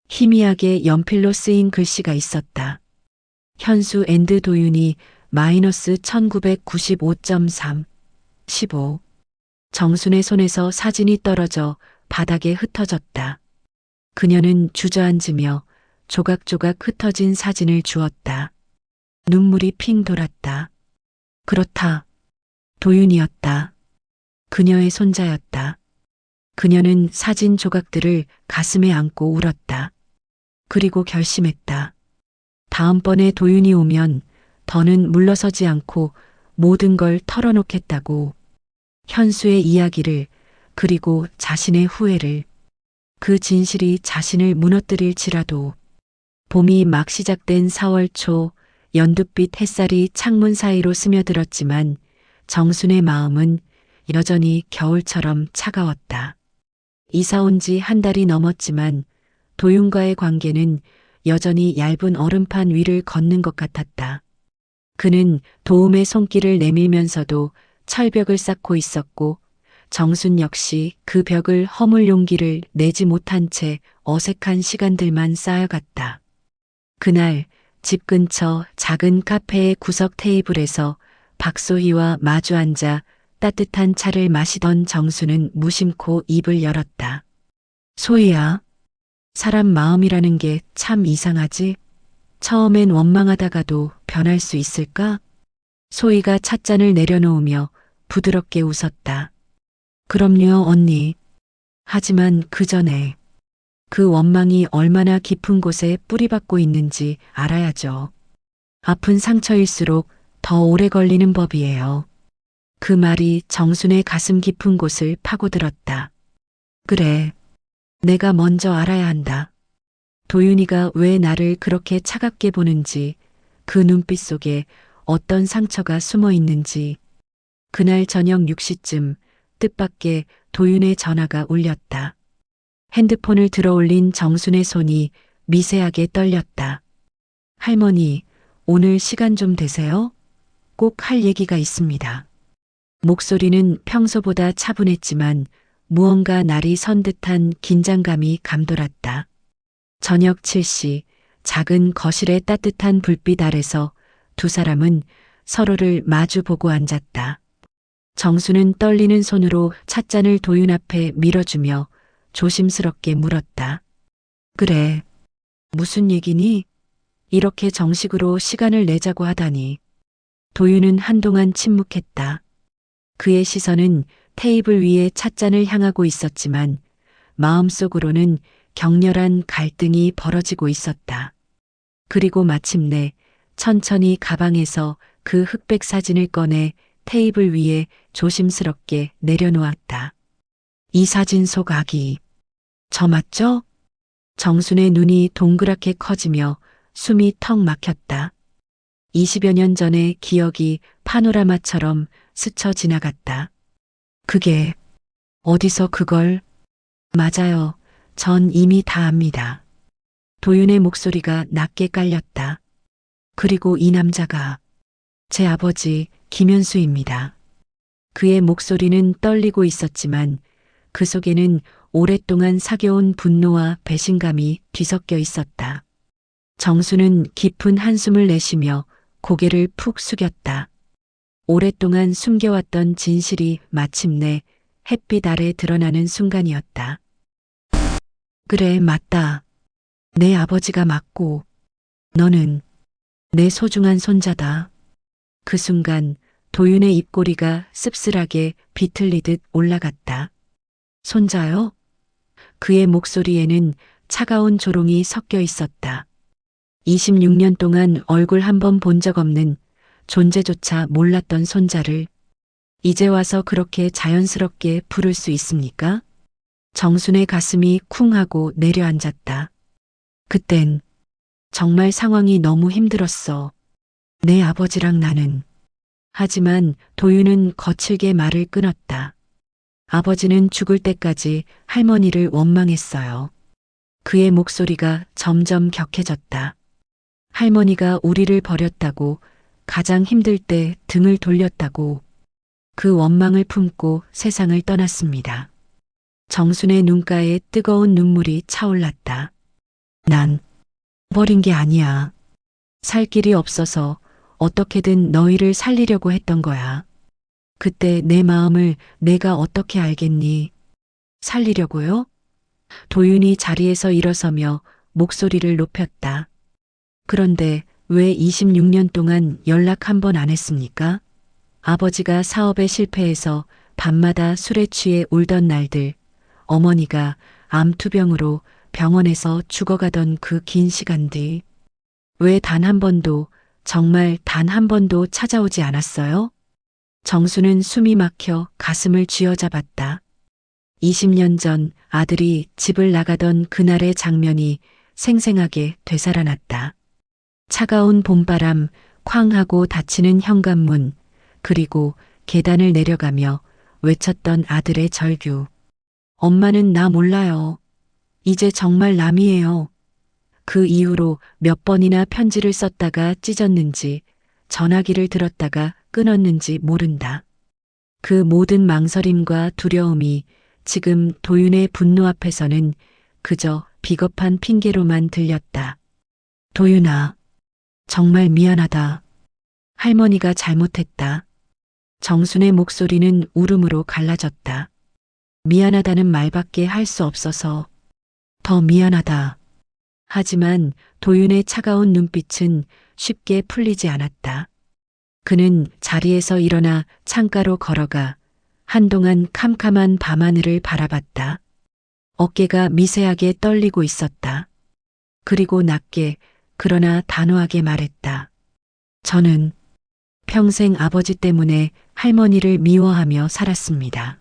희미하게 연필로 쓰인 글씨가 있었다. 현수 앤드 도윤이 마이너스 1995.3, 15. 정순의 손에서 사진이 떨어져 바닥에 흩어졌다. 그녀는 주저앉으며 조각조각 흩어진 사진을 주었다. 눈물이 핑 돌았다. 그렇다. 도윤이었다. 그녀의 손자였다. 그녀는 사진 조각들을 가슴에 안고 울었다. 그리고 결심했다. 다음번에 도윤이 오면 더는 물러서지 않고 모든 걸 털어놓겠다고. 현수의 이야기를, 그리고 자신의 후회를. 그 진실이 자신을 무너뜨릴지라도. 봄이 막 시작된 4월 초, 연두빛 햇살이 창문 사이로 스며들었지만 정순의 마음은 여전히 겨울처럼 차가웠다. 이사 온 지 한 달이 넘었지만 도윤과의 관계는 여전히 얇은 얼음판 위를 걷는 것 같았다. 그는 도움의 손길을 내밀면서도 철벽을 쌓고 있었고 정순 역시 그 벽을 허물 용기를 내지 못한 채 어색한 시간들만 쌓여갔다. 그날 집 근처 작은 카페의 구석 테이블에서 박소희와 마주 앉아 따뜻한 차를 마시던 정수는 무심코 입을 열었다. 소희야, 사람 마음이라는 게 참 이상하지? 처음엔 원망하다가도 변할 수 있을까? 소희가 찻잔을 내려놓으며 부드럽게 웃었다. 그럼요, 언니. 하지만 그 전에 그 원망이 얼마나 깊은 곳에 뿌리박고 있는지 알아야죠. 아픈 상처일수록 더 오래 걸리는 법이에요. 그 말이 정순의 가슴 깊은 곳을 파고들었다. 그래, 내가 먼저 알아야 한다. 도윤이가 왜 나를 그렇게 차갑게 보는지, 그 눈빛 속에 어떤 상처가 숨어 있는지. 그날 저녁 6시쯤 뜻밖의 도윤의 전화가 울렸다. 핸드폰을 들어올린 정순의 손이 미세하게 떨렸다. 할머니, 오늘 시간 좀 되세요? 꼭 할 얘기가 있습니다. 목소리는 평소보다 차분했지만 무언가 날이 선 듯한 긴장감이 감돌았다. 저녁 7시 작은 거실의 따뜻한 불빛 아래서 두 사람은 서로를 마주 보고 앉았다. 정수는 떨리는 손으로 찻잔을 도윤 앞에 밀어주며 조심스럽게 물었다. 그래, 무슨 얘기니? 이렇게 정식으로 시간을 내자고 하다니. 도윤은 한동안 침묵했다. 그의 시선은 테이블 위에 찻잔을 향하고 있었지만 마음속으로는 격렬한 갈등이 벌어지고 있었다. 그리고 마침내 천천히 가방에서 그 흑백 사진을 꺼내 테이블 위에 조심스럽게 내려놓았다. 이 사진 속 아기, 저 맞죠? 정순의 눈이 동그랗게 커지며 숨이 턱 막혔다. 20여 년 전의 기억이 파노라마처럼 스쳐 지나갔다. 그게 어디서 그걸? 맞아요. 전 이미 다 압니다. 도윤의 목소리가 낮게 깔렸다. 그리고 이 남자가 제 아버지 김현수입니다. 그의 목소리는 떨리고 있었지만 그 속에는 오랫동안 사겨온 분노와 배신감이 뒤섞여 있었다. 정수는 깊은 한숨을 내쉬며 고개를 푹 숙였다. 오랫동안 숨겨왔던 진실이 마침내 햇빛 아래 드러나는 순간이었다. 그래, 맞다. 내 아버지가 맞고 너는 내 소중한 손자다. 그 순간 도윤의 입꼬리가 씁쓸하게 비틀리듯 올라갔다. 손자요? 그의 목소리에는 차가운 조롱이 섞여 있었다. 26년 동안 얼굴 한 번 본 적 없는, 존재조차 몰랐던 손자를 이제 와서 그렇게 자연스럽게 부를 수 있습니까? 정순의 가슴이 쿵 하고 내려앉았다. 그땐 정말 상황이 너무 힘들었어. 내 아버지랑 나는. 하지만 도윤은 거칠게 말을 끊었다. 아버지는 죽을 때까지 할머니를 원망했어요. 그의 목소리가 점점 격해졌다. 할머니가 우리를 버렸다고, 가장 힘들 때 등을 돌렸다고. 그 원망을 품고 세상을 떠났습니다. 정순의 눈가에 뜨거운 눈물이 차올랐다. 난 버린 게 아니야. 살 길이 없어서 어떻게든 너희를 살리려고 했던 거야. 그때 내 마음을 내가 어떻게 알겠니? 살리려고요? 도윤이 자리에서 일어서며 목소리를 높였다. 그런데 왜 26년 동안 연락 한 번 안 했습니까? 아버지가 사업에 실패해서 밤마다 술에 취해 울던 날들, 어머니가 암투병으로 병원에서 죽어가던 그 긴 시간들. 왜 단 한 번도, 정말 단 한 번도 찾아오지 않았어요? 정수는 숨이 막혀 가슴을 쥐어잡았다. 20년 전 아들이 집을 나가던 그날의 장면이 생생하게 되살아났다. 차가운 봄바람, 쾅 하고 닫히는 현관문, 그리고 계단을 내려가며 외쳤던 아들의 절규. 엄마는 나 몰라요. 이제 정말 남이에요. 그 이후로 몇 번이나 편지를 썼다가 찢었는지, 전화기를 들었다가 끊었는지 모른다. 그 모든 망설임과 두려움이 지금 도윤의 분노 앞에서는 그저 비겁한 핑계로만 들렸다. 도윤아, 정말 미안하다. 할머니가 잘못했다. 정순의 목소리는 울음으로 갈라졌다. 미안하다는 말밖에 할 수 없어서 더 미안하다. 하지만 도윤의 차가운 눈빛은 쉽게 풀리지 않았다. 그는 자리에서 일어나 창가로 걸어가 한동안 캄캄한 밤하늘을 바라봤다. 어깨가 미세하게 떨리고 있었다. 그리고 낮게 그러나 단호하게 말했다. 저는 평생 아버지 때문에 할머니를 미워하며 살았습니다.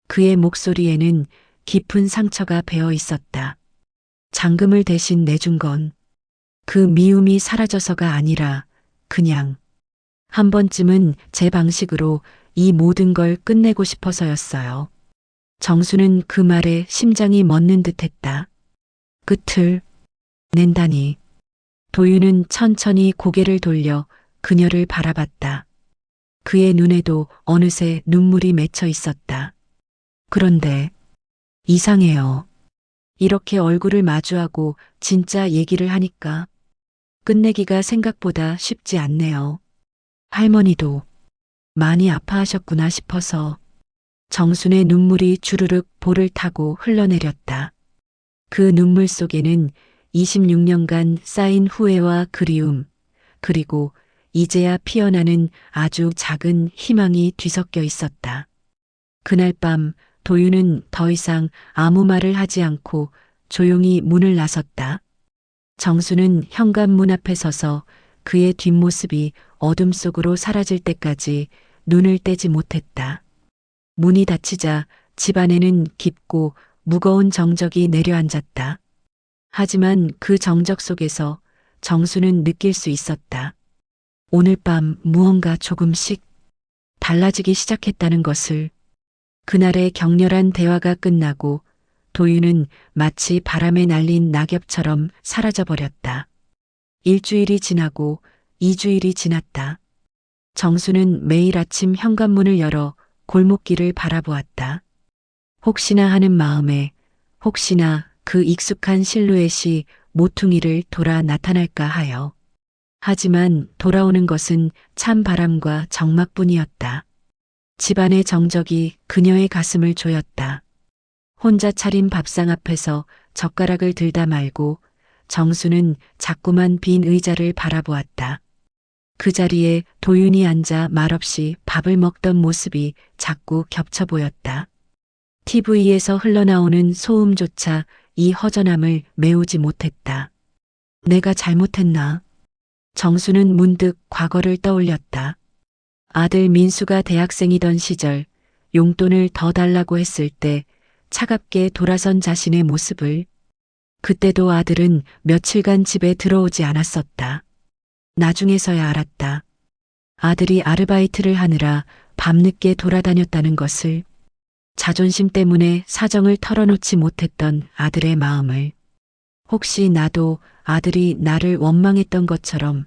그의 목소리에는 깊은 상처가 배어 있었다. 장금을 대신 내준 건 그 미움이 사라져서가 아니라 그냥 한 번쯤은 제 방식으로 이 모든 걸 끝내고 싶어서였어요. 정수는 그 말에 심장이 멎는 듯했다. 끝을 낸다니. 도윤은 천천히 고개를 돌려 그녀를 바라봤다. 그의 눈에도 어느새 눈물이 맺혀 있었다. 그런데 이상해요. 이렇게 얼굴을 마주하고 진짜 얘기를 하니까 끝내기가 생각보다 쉽지 않네요. 할머니도 많이 아파하셨구나 싶어서. 정순의 눈물이 주르륵 볼을 타고 흘러내렸다. 그 눈물 속에는 26년간 쌓인 후회와 그리움, 그리고 이제야 피어나는 아주 작은 희망이 뒤섞여 있었다. 그날 밤 도윤은 더 이상 아무 말을 하지 않고 조용히 문을 나섰다. 정수는 현관문 앞에 서서 그의 뒷모습이 어둠 속으로 사라질 때까지 눈을 떼지 못했다. 문이 닫히자 집안에는 깊고 무거운 정적이 내려앉았다. 하지만 그 정적 속에서 정수는 느낄 수 있었다. 오늘 밤 무언가 조금씩 달라지기 시작했다는 것을. 그날의 격렬한 대화가 끝나고 도윤은 마치 바람에 날린 낙엽처럼 사라져버렸다. 일주일이 지나고 2주일이 지났다. 정수는 매일 아침 현관문을 열어 골목길을 바라보았다. 혹시나 하는 마음에 혹시나 그 익숙한 실루엣이 모퉁이를 돌아 나타날까 하여. 하지만 돌아오는 것은 찬 바람과 적막뿐이었다. 집안의 정적이 그녀의 가슴을 조였다. 혼자 차린 밥상 앞에서 젓가락을 들다 말고 정수는 자꾸만 빈 의자를 바라보았다. 그 자리에 도윤이 앉아 말없이 밥을 먹던 모습이 자꾸 겹쳐 보였다. TV에서 흘러나오는 소음조차 이 허전함을 메우지 못했다. 내가 잘못했나? 정수는 문득 과거를 떠올렸다. 아들 민수가 대학생이던 시절 용돈을 더 달라고 했을 때 차갑게 돌아선 자신의 모습을. 그때도 아들은 며칠간 집에 들어오지 않았었다. 나중에서야 알았다. 아들이 아르바이트를 하느라 밤늦게 돌아다녔다는 것을. 자존심 때문에 사정을 털어놓지 못했던 아들의 마음을. 혹시 나도 아들이 나를 원망했던 것처럼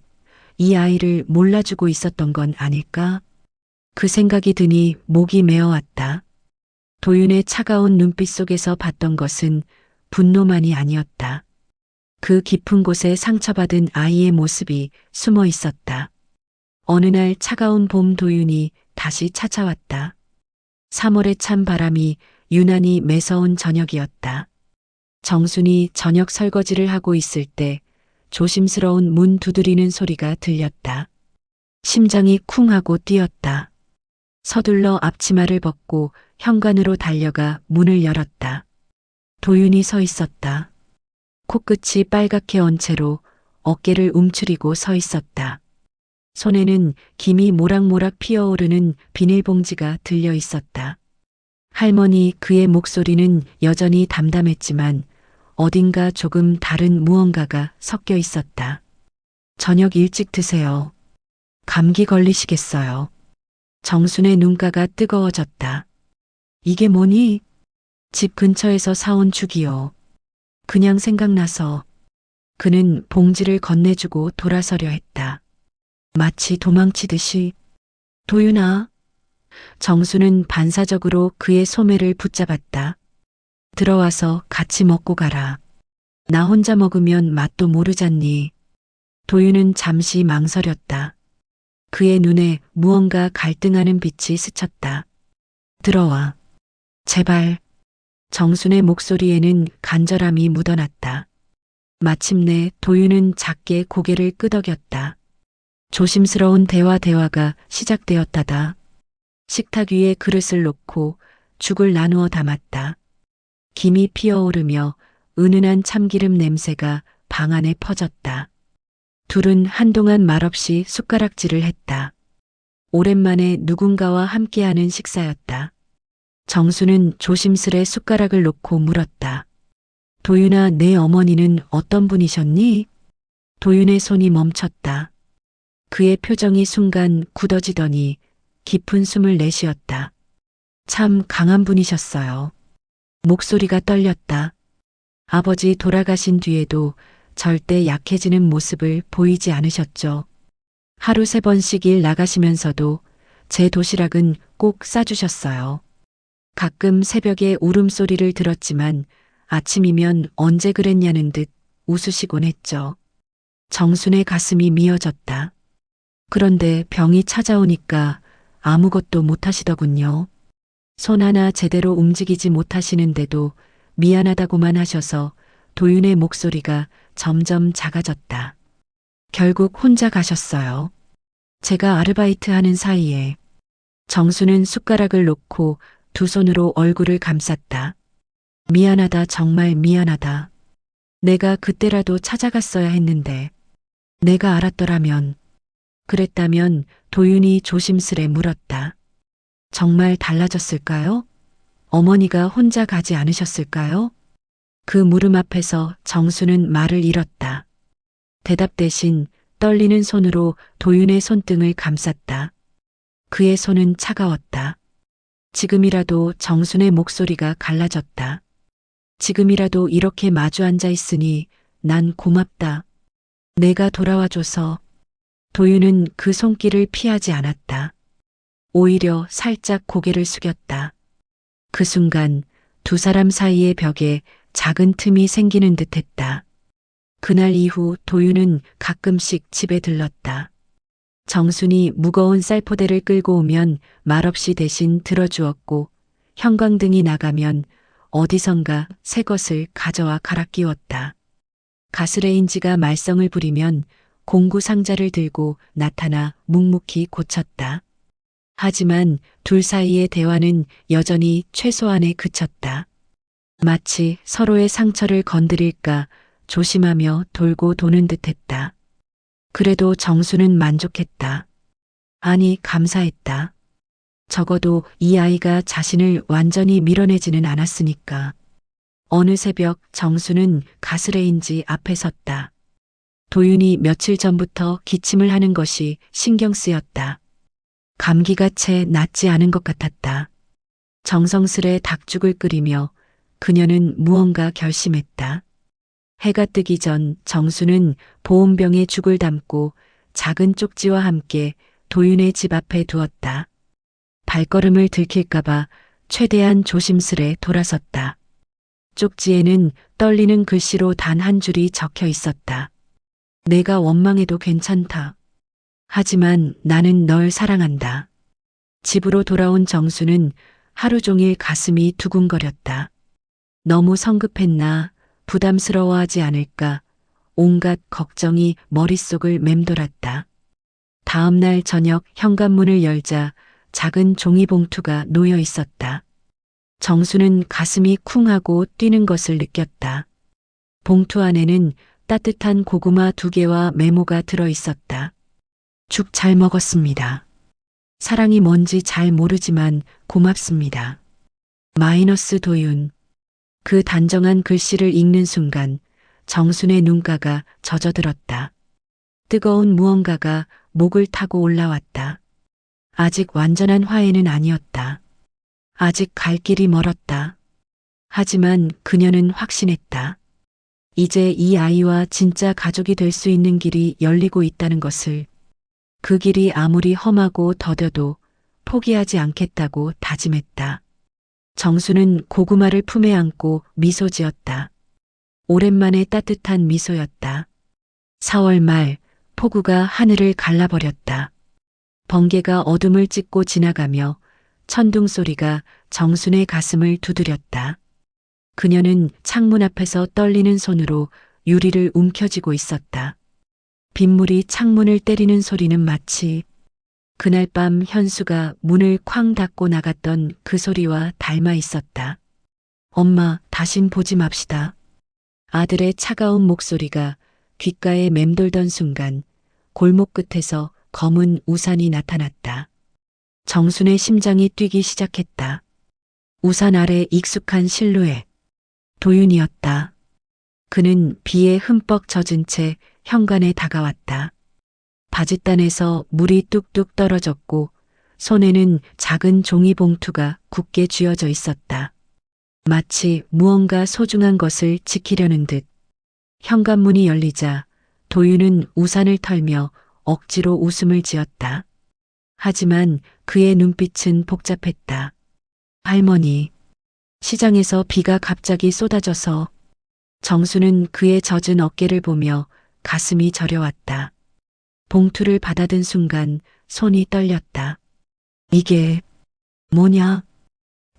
이 아이를 몰라주고 있었던 건 아닐까? 그 생각이 드니 목이 메어왔다. 도윤의 차가운 눈빛 속에서 봤던 것은 분노만이 아니었다. 그 깊은 곳에 상처받은 아이의 모습이 숨어 있었다. 어느 날 차가운 봄 도윤이 다시 찾아왔다. 3월의 찬 바람이 유난히 매서운 저녁이었다. 정순이 저녁 설거지를 하고 있을 때 조심스러운 문 두드리는 소리가 들렸다. 심장이 쿵 하고 뛰었다. 서둘러 앞치마를 벗고 현관으로 달려가 문을 열었다. 도윤이 서 있었다. 코끝이 빨갛게 언 채로 어깨를 움츠리고 서 있었다. 손에는 김이 모락모락 피어오르는 비닐봉지가 들려 있었다. 할머니. 그의 목소리는 여전히 담담했지만 어딘가 조금 다른 무언가가 섞여 있었다. 저녁 일찍 드세요. 감기 걸리시겠어요. 정순의 눈가가 뜨거워졌다. 이게 뭐니? 집 근처에서 사온 죽이요. 그냥 생각나서. 그는 봉지를 건네주고 돌아서려 했다. 마치 도망치듯이. 도윤아. 정수는 반사적으로 그의 소매를 붙잡았다. 들어와서 같이 먹고 가라. 나 혼자 먹으면 맛도 모르잖니. 도윤은 잠시 망설였다. 그의 눈에 무언가 갈등하는 빛이 스쳤다. 들어와. 제발. 정순의 목소리에는 간절함이 묻어났다. 마침내 도윤은 작게 고개를 끄덕였다. 조심스러운 대화가 시작되었다다. 식탁 위에 그릇을 놓고 죽을 나누어 담았다. 김이 피어오르며 은은한 참기름 냄새가 방 안에 퍼졌다. 둘은 한동안 말없이 숟가락질을 했다. 오랜만에 누군가와 함께하는 식사였다. 정수는 조심스레 숟가락을 놓고 물었다. 도윤아, 내 어머니는 어떤 분이셨니? 도윤의 손이 멈췄다. 그의 표정이 순간 굳어지더니 깊은 숨을 내쉬었다. 참 강한 분이셨어요. 목소리가 떨렸다. 아버지 돌아가신 뒤에도 절대 약해지는 모습을 보이지 않으셨죠. 하루 3번씩 일 나가시면서도 제 도시락은 꼭 싸주셨어요. 가끔 새벽에 울음소리를 들었지만 아침이면 언제 그랬냐는 듯 웃으시곤 했죠. 정순의 가슴이 미어졌다. 그런데 병이 찾아오니까 아무것도 못하시더군요. 손 하나 제대로 움직이지 못하시는데도 미안하다고만 하셔서 도윤의 목소리가 점점 작아졌다. 결국 혼자 가셨어요. 제가 아르바이트 하는 사이에. 정수는 숟가락을 놓고 두 손으로 얼굴을 감쌌다. 미안하다, 정말 미안하다. 내가 그때라도 찾아갔어야 했는데. 내가 알았더라면. 그랬다면 도윤이 조심스레 물었다. 정말 달라졌을까요? 어머니가 혼자 가지 않으셨을까요? 그 물음 앞에서 정수는 말을 잃었다. 대답 대신 떨리는 손으로 도윤의 손등을 감쌌다. 그의 손은 차가웠다. 지금이라도 정순의 목소리가 갈라졌다. 지금이라도 이렇게 마주 앉아 있으니 난 고맙다. 내가 돌아와줘서. 도윤은 그 손길을 피하지 않았다. 오히려 살짝 고개를 숙였다. 그 순간 두 사람 사이의 벽에 작은 틈이 생기는 듯했다. 그날 이후 도윤은 가끔씩 집에 들렀다. 정순이 무거운 쌀포대를 끌고 오면 말없이 대신 들어주었고 형광등이 나가면 어디선가 새 것을 가져와 갈아 끼웠다. 가스레인지가 말썽을 부리면 공구 상자를 들고 나타나 묵묵히 고쳤다. 하지만 둘 사이의 대화는 여전히 최소한에 그쳤다. 마치 서로의 상처를 건드릴까 조심하며 돌고 도는 듯했다. 그래도 정수는 만족했다. 아니, 감사했다. 적어도 이 아이가 자신을 완전히 밀어내지는 않았으니까. 어느 새벽 정수는 가스레인지 앞에 섰다. 도윤이 며칠 전부터 기침을 하는 것이 신경 쓰였다. 감기가 채 낫지 않은 것 같았다. 정성스레 닭죽을 끓이며 그녀는 무언가 결심했다. 해가 뜨기 전 정수는 보온병에 죽을 담고 작은 쪽지와 함께 도윤의 집 앞에 두었다. 발걸음을 들킬까봐 최대한 조심스레 돌아섰다. 쪽지에는 떨리는 글씨로 단 한 줄이 적혀 있었다. 내가 원망해도 괜찮다. 하지만 나는 널 사랑한다. 집으로 돌아온 정수는 하루 종일 가슴이 두근거렸다. 너무 성급했나, 부담스러워하지 않을까, 온갖 걱정이 머릿속을 맴돌았다. 다음 날 저녁 현관문을 열자 작은 종이봉투가 놓여 있었다. 정수는 가슴이 쿵하고 뛰는 것을 느꼈다. 봉투 안에는 따뜻한 고구마 2개와 메모가 들어 있었다. 죽 잘 먹었습니다. 사랑이 뭔지 잘 모르지만 고맙습니다. 마이너스 도윤. 그 단정한 글씨를 읽는 순간 정순의 눈가가 젖어들었다. 뜨거운 무언가가 목을 타고 올라왔다. 아직 완전한 화해는 아니었다. 아직 갈 길이 멀었다. 하지만 그녀는 확신했다. 이제 이 아이와 진짜 가족이 될 수 있는 길이 열리고 있다는 것을. 그 길이 아무리 험하고 더뎌도 포기하지 않겠다고 다짐했다. 정수는 고구마를 품에 안고 미소 지었다. 오랜만에 따뜻한 미소였다. 4월 말 폭우가 하늘을 갈라버렸다. 번개가 어둠을 찢고 지나가며 천둥 소리가 정순의 가슴을 두드렸다. 그녀는 창문 앞에서 떨리는 손으로 유리를 움켜쥐고 있었다. 빗물이 창문을 때리는 소리는 마치 그날 밤 현수가 문을 쾅 닫고 나갔던 그 소리와 닮아 있었다. 엄마, 다신 보지 맙시다. 아들의 차가운 목소리가 귓가에 맴돌던 순간 골목 끝에서 검은 우산이 나타났다. 정순의 심장이 뛰기 시작했다. 우산 아래 익숙한 실루엣. 도윤이었다. 그는 비에 흠뻑 젖은 채 현관에 다가왔다. 바짓단에서 물이 뚝뚝 떨어졌고 손에는 작은 종이봉투가 굳게 쥐어져 있었다. 마치 무언가 소중한 것을 지키려는 듯. 현관문이 열리자 도윤은 우산을 털며 억지로 웃음을 지었다. 하지만 그의 눈빛은 복잡했다. 할머니, 시장에서 비가 갑자기 쏟아져서 정수는 그의 젖은 어깨를 보며 가슴이 저려왔다. 봉투를 받아든 순간 손이 떨렸다. 이게 뭐냐?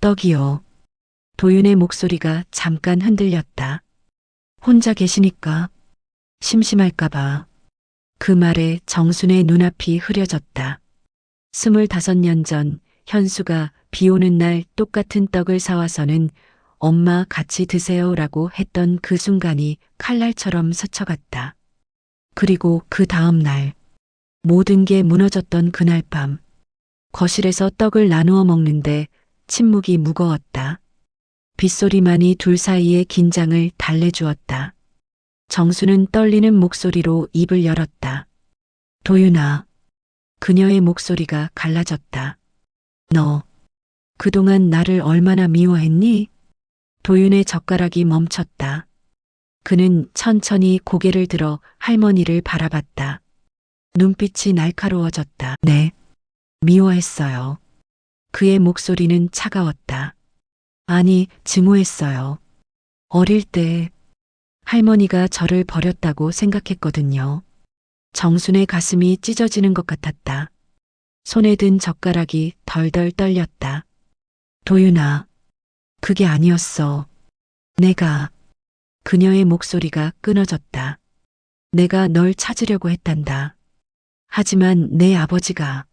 떡이요. 도윤의 목소리가 잠깐 흔들렸다. 혼자 계시니까 심심할까봐. 그 말에 정순의 눈앞이 흐려졌다. 25년 전 현수가 비 오는 날 똑같은 떡을 사와서는 엄마 같이 드세요라고 했던 그 순간이 칼날처럼 스쳐갔다. 그리고 그 다음 날 모든 게 무너졌던 그날 밤 거실에서 떡을 나누어 먹는데 침묵이 무거웠다. 빗소리만이 둘 사이의 긴장을 달래주었다. 정수는 떨리는 목소리로 입을 열었다. 도윤아. 그녀의 목소리가 갈라졌다. 너 그동안 나를 얼마나 미워했니? 도윤의 젓가락이 멈췄다. 그는 천천히 고개를 들어 할머니를 바라봤다. 눈빛이 날카로워졌다. 네, 미워했어요. 그의 목소리는 차가웠다. 아니, 증오했어요. 어릴 때 할머니가 저를 버렸다고 생각했거든요. 정순의 가슴이 찢어지는 것 같았다. 손에 든 젓가락이 덜덜 떨렸다. 도윤아, 그게 아니었어. 내가. 그녀의 목소리가 끊어졌다. 내가 널 찾으려고 했단다. 하지만 내 아버지가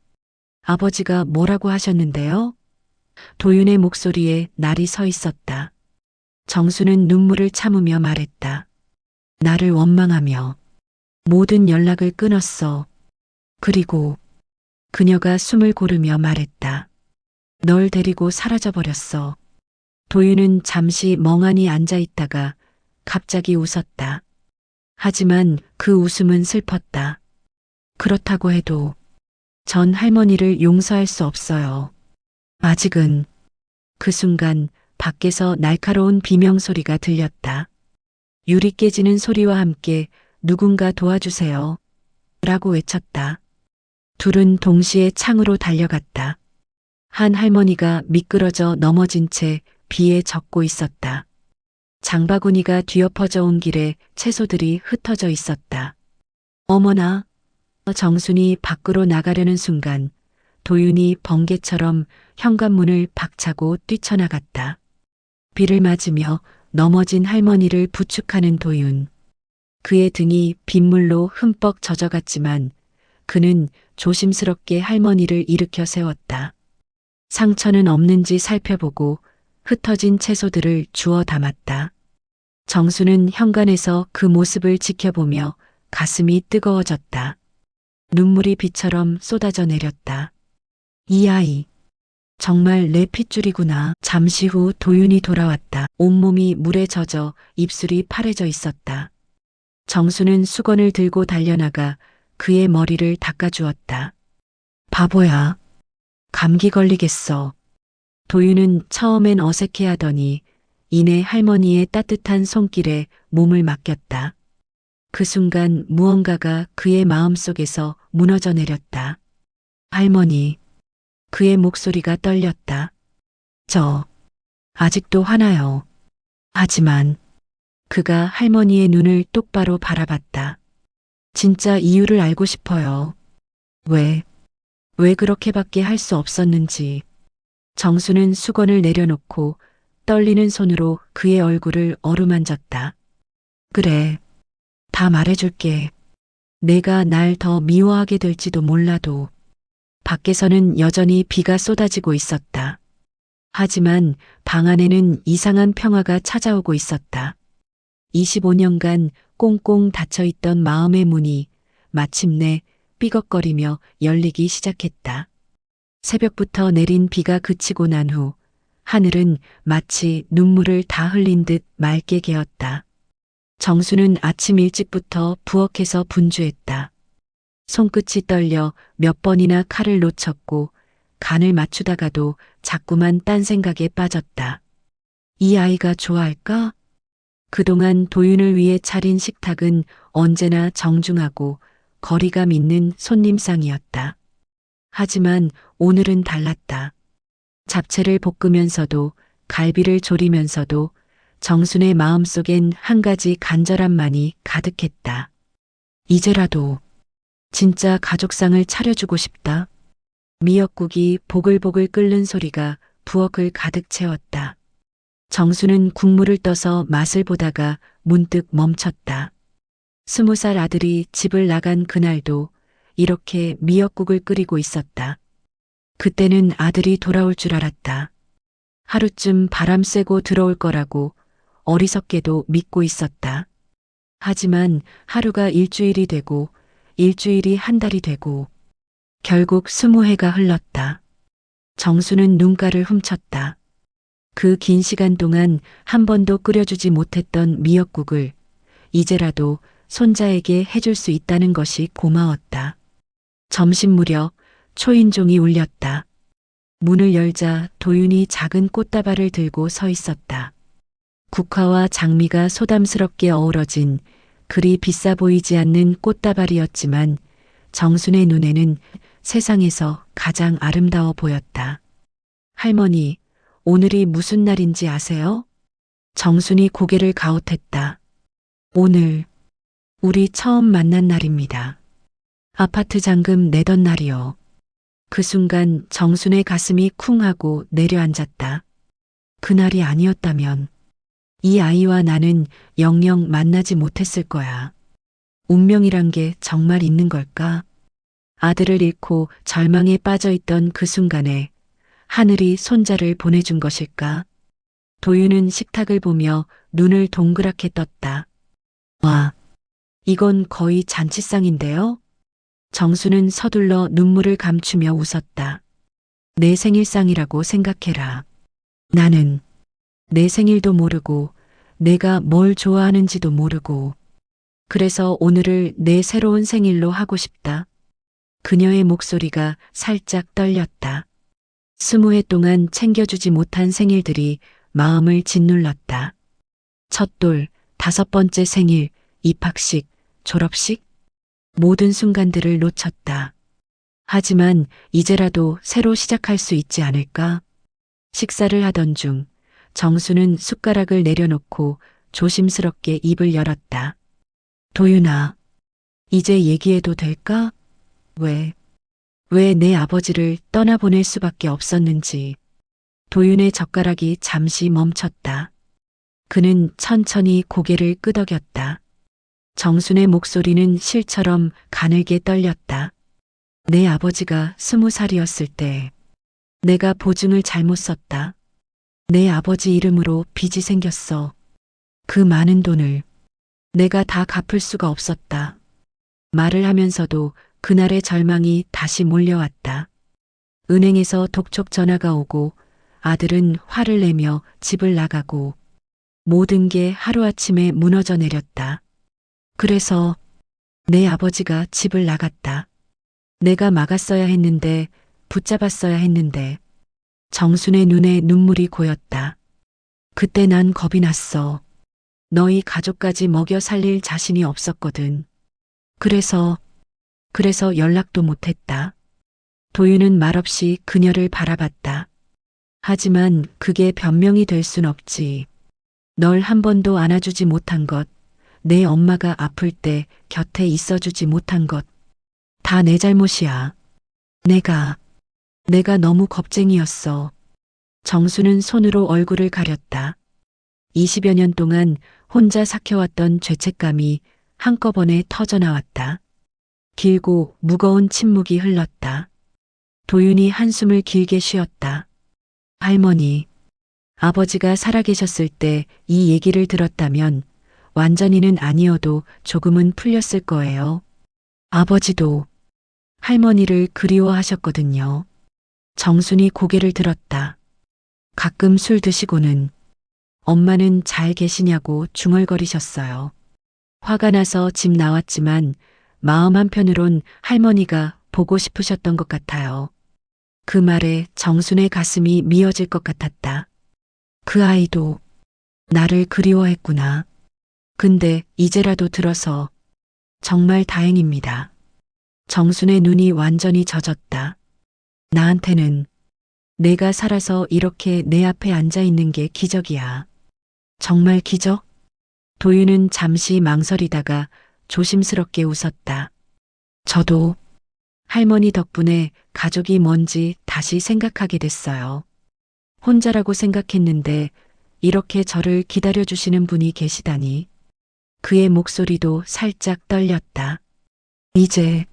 뭐라고 하셨는데요? 도윤의 목소리에 날이 서 있었다. 정수는 눈물을 참으며 말했다. 나를 원망하며 모든 연락을 끊었어. 그리고 그녀가 숨을 고르며 말했다. 널 데리고 사라져버렸어. 도윤은 잠시 멍하니 앉아 있다가 갑자기 웃었다. 하지만 그 웃음은 슬펐다. 그렇다고 해도 전 할머니를 용서할 수 없어요. 아직은. 그 순간 밖에서 날카로운 비명소리가 들렸다. 유리 깨지는 소리와 함께 누군가 도와주세요. 라고 외쳤다. 둘은 동시에 창으로 달려갔다. 한 할머니가 미끄러져 넘어진 채 비에 젖고 있었다. 장바구니가 뒤엎어져 온 길에 채소들이 흩어져 있었다. 어머나. 정순이 밖으로 나가려는 순간 도윤이 번개처럼 현관문을 박차고 뛰쳐나갔다. 비를 맞으며 넘어진 할머니를 부축하는 도윤. 그의 등이 빗물로 흠뻑 젖어갔지만 그는 조심스럽게 할머니를 일으켜 세웠다. 상처는 없는지 살펴보고 흩어진 채소들을 주워 담았다. 정수는 현관에서 그 모습을 지켜보며 가슴이 뜨거워졌다. 눈물이 비처럼 쏟아져 내렸다. 이 아이, 정말 내 핏줄이구나. 잠시 후 도윤이 돌아왔다. 온몸이 물에 젖어 입술이 파래져 있었다. 정수는 수건을 들고 달려나가 그의 머리를 닦아주었다. 바보야. 감기 걸리겠어. 도윤은 처음엔 어색해하더니 이내 할머니의 따뜻한 손길에 몸을 맡겼다. 그 순간 무언가가 그의 마음속에서 무너져 내렸다. 할머니. 그의 목소리가 떨렸다. 저 아직도 화나요. 하지만 그가 할머니의 눈을 똑바로 바라봤다. 진짜 이유를 알고 싶어요. 왜, 왜 그렇게밖에 할 수 없었는지. 정수는 수건을 내려놓고 떨리는 손으로 그의 얼굴을 어루만졌다. 그래, 다 말해줄게. 내가 날 더 미워하게 될지도 몰라도. 밖에서는 여전히 비가 쏟아지고 있었다. 하지만 방 안에는 이상한 평화가 찾아오고 있었다. 25년간 꽁꽁 닫혀있던 마음의 문이 마침내 삐걱거리며 열리기 시작했다. 새벽부터 내린 비가 그치고 난 후 하늘은 마치 눈물을 다 흘린 듯 맑게 개었다. 정수는 아침 일찍부터 부엌에서 분주했다. 손끝이 떨려 몇 번이나 칼을 놓쳤고 간을 맞추다가도 자꾸만 딴 생각에 빠졌다. 이 아이가 좋아할까? 그동안 도윤을 위해 차린 식탁은 언제나 정중하고 거리감 있는 손님상이었다. 하지만 오늘은 달랐다. 잡채를 볶으면서도 갈비를 조리면서도 정순의 마음속엔 한 가지 간절함만이 가득했다. 이제라도 진짜 가족상을 차려주고 싶다. 미역국이 보글보글 끓는 소리가 부엌을 가득 채웠다. 정수는 국물을 떠서 맛을 보다가 문득 멈췄다. 20살 아들이 집을 나간 그날도 이렇게 미역국을 끓이고 있었다. 그때는 아들이 돌아올 줄 알았다. 하루쯤 바람 쐬고 들어올 거라고 어리석게도 믿고 있었다. 하지만 하루가 일주일이 되고 일주일이 한 달이 되고 결국 20해가 흘렀다. 정수는 눈가를 훔쳤다. 그 긴 시간 동안 한 번도 끓여주지 못했던 미역국을 이제라도 손자에게 해줄 수 있다는 것이 고마웠다. 점심 무렵 초인종이 울렸다. 문을 열자 도윤이 작은 꽃다발을 들고 서 있었다. 국화와 장미가 소담스럽게 어우러진 그리 비싸 보이지 않는 꽃다발이었지만 정순의 눈에는 세상에서 가장 아름다워 보였다. 할머니, 오늘이 무슨 날인지 아세요? 정순이 고개를 가웃했다. 오늘 우리 처음 만난 날입니다. 아파트 잔금 내던 날이요. 그 순간 정순의 가슴이 쿵 하고 내려앉았다. 그날이 아니었다면 이 아이와 나는 영영 만나지 못했을 거야. 운명이란 게 정말 있는 걸까? 아들을 잃고 절망에 빠져 있던 그 순간에 하늘이 손자를 보내준 것일까? 도윤은 식탁을 보며 눈을 동그랗게 떴다. 와, 이건 거의 잔치상인데요? 정수는 서둘러 눈물을 감추며 웃었다. 내 생일상이라고 생각해라. 나는 내 생일도 모르고 내가 뭘 좋아하는지도 모르고 그래서 오늘을 내 새로운 생일로 하고 싶다. 그녀의 목소리가 살짝 떨렸다. 20해 동안 챙겨주지 못한 생일들이 마음을 짓눌렀다. 첫 돌, 5번째 생일, 입학식, 졸업식? 모든 순간들을 놓쳤다. 하지만 이제라도 새로 시작할 수 있지 않을까? 식사를 하던 중 정수는 숟가락을 내려놓고 조심스럽게 입을 열었다. 도윤아, 이제 얘기해도 될까? 왜 내 아버지를 떠나보낼 수밖에 없었는지. 도윤의 젓가락이 잠시 멈췄다. 그는 천천히 고개를 끄덕였다. 정순의 목소리는 실처럼 가늘게 떨렸다. 내 아버지가 20살이었을 때 내가 보증을 잘못 썼다. 내 아버지 이름으로 빚이 생겼어. 그 많은 돈을 내가 다 갚을 수가 없었다. 말을 하면서도 그날의 절망이 다시 몰려왔다. 은행에서 독촉 전화가 오고 아들은 화를 내며 집을 나가고 모든 게 하루아침에 무너져 내렸다. 그래서 내 아버지가 집을 나갔다. 내가 막았어야 했는데 붙잡았어야 했는데 정순의 눈에 눈물이 고였다. 그때 난 겁이 났어. 너희 가족까지 먹여 살릴 자신이 없었거든. 그래서 연락도 못했다. 도윤은 말없이 그녀를 바라봤다. 하지만 그게 변명이 될 순 없지. 널 한 번도 안아주지 못한 것, 내 엄마가 아플 때 곁에 있어주지 못한 것. 다 내 잘못이야. 내가 너무 겁쟁이였어. 정수는 손으로 얼굴을 가렸다. 20여 년 동안 혼자 삭혀왔던 죄책감이 한꺼번에 터져나왔다. 길고 무거운 침묵이 흘렀다. 도윤이 한숨을 길게 쉬었다. 할머니, 아버지가 살아계셨을 때 이 얘기를 들었다면 완전히는 아니어도 조금은 풀렸을 거예요. 아버지도 할머니를 그리워하셨거든요. 정순이 고개를 들었다. 가끔 술 드시고는 엄마는 잘 계시냐고 중얼거리셨어요. 화가 나서 집 나왔지만 마음 한편으론 할머니가 보고 싶으셨던 것 같아요. 그 말에 정순의 가슴이 미어질 것 같았다. 그 아이도 나를 그리워했구나. 근데 이제라도 들어서 정말 다행입니다. 정순의 눈이 완전히 젖었다. 나한테는 내가 살아서 이렇게 내 앞에 앉아 있는 게 기적이야. 정말 기적? 도윤은 잠시 망설이다가 조심스럽게 웃었다. 저도 할머니 덕분에 가족이 뭔지 다시 생각하게 됐어요. 혼자라고 생각했는데 이렇게 저를 기다려주시는 분이 계시다니. 그의 목소리도 살짝 떨렸다. 이제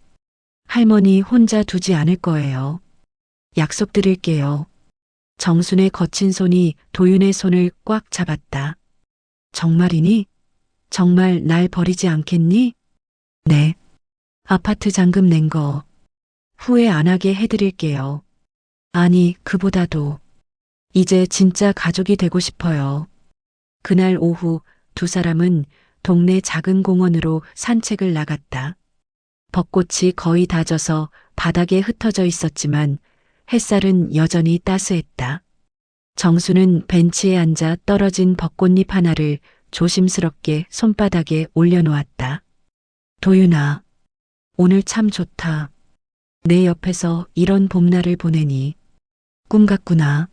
할머니 혼자 두지 않을 거예요. 약속드릴게요. 정순의 거친 손이 도윤의 손을 꽉 잡았다. 정말이니? 정말 날 버리지 않겠니? 네. 아파트 잔금 낸 거 후회 안 하게 해드릴게요. 아니, 그보다도 이제 진짜 가족이 되고 싶어요. 그날 오후 두 사람은 동네 작은 공원으로 산책을 나갔다. 벚꽃이 거의 다 져서 바닥에 흩어져 있었지만 햇살은 여전히 따스했다. 정수는 벤치에 앉아 떨어진 벚꽃잎 하나를 조심스럽게 손바닥에 올려놓았다. 도윤아, 오늘 참 좋다. 내 옆에서 이런 봄날을 보내니 꿈 같구나.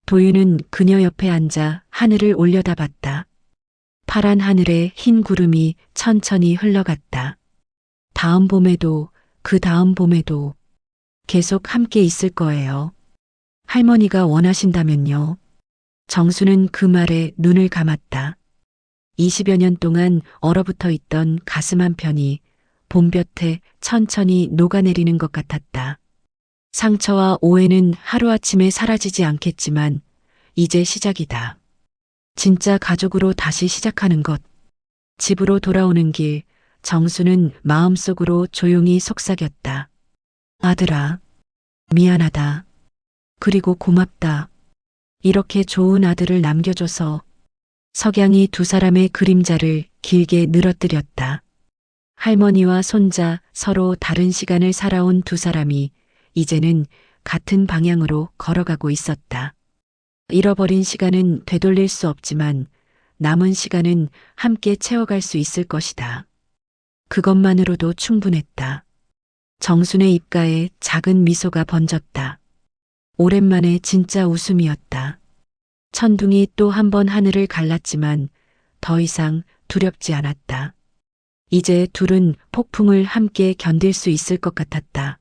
도윤은 그녀 옆에 앉아 하늘을 올려다봤다. 파란 하늘에 흰 구름이 천천히 흘러갔다. 다음 봄에도 그 다음 봄에도 계속 함께 있을 거예요. 할머니가 원하신다면요. 정수는 그 말에 눈을 감았다. 20여 년 동안 얼어붙어 있던 가슴 한편이 봄볕에 천천히 녹아내리는 것 같았다. 상처와 오해는 하루아침에 사라지지 않겠지만 이제 시작이다. 진짜 가족으로 다시 시작하는 것. 집으로 돌아오는 길, 정수는 마음속으로 조용히 속삭였다. 아들아, 미안하다. 그리고 고맙다. 이렇게 좋은 아들을 남겨줘서. 석양이 두 사람의 그림자를 길게 늘어뜨렸다. 할머니와 손자 서로 다른 시간을 살아온 두 사람이 이제는 같은 방향으로 걸어가고 있었다. 잃어버린 시간은 되돌릴 수 없지만 남은 시간은 함께 채워갈 수 있을 것이다. 그것만으로도 충분했다. 정순의 입가에 작은 미소가 번졌다. 오랜만에 진짜 웃음이었다. 천둥이 또 한 번 하늘을 갈랐지만 더 이상 두렵지 않았다. 이제 둘은 폭풍을 함께 견딜 수 있을 것 같았다.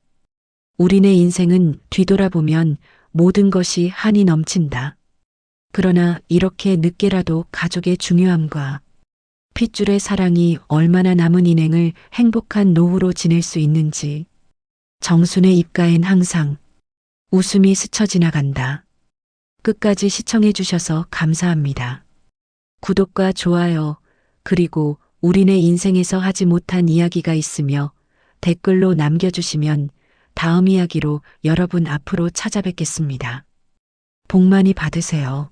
우리네 인생은 뒤돌아보면 모든 것이 한이 넘친다. 그러나 이렇게 늦게라도 가족의 중요함과 핏줄의 사랑이 얼마나 남은 인생을 행복한 노후로 지낼 수 있는지 정순의 입가엔 항상 웃음이 스쳐 지나간다. 끝까지 시청해 주셔서 감사합니다. 구독과 좋아요, 그리고 우리네 인생에서 하지 못한 이야기가 있으며 댓글로 남겨주시면 다음 이야기로 여러분 앞으로 찾아뵙겠습니다. 복 많이 받으세요.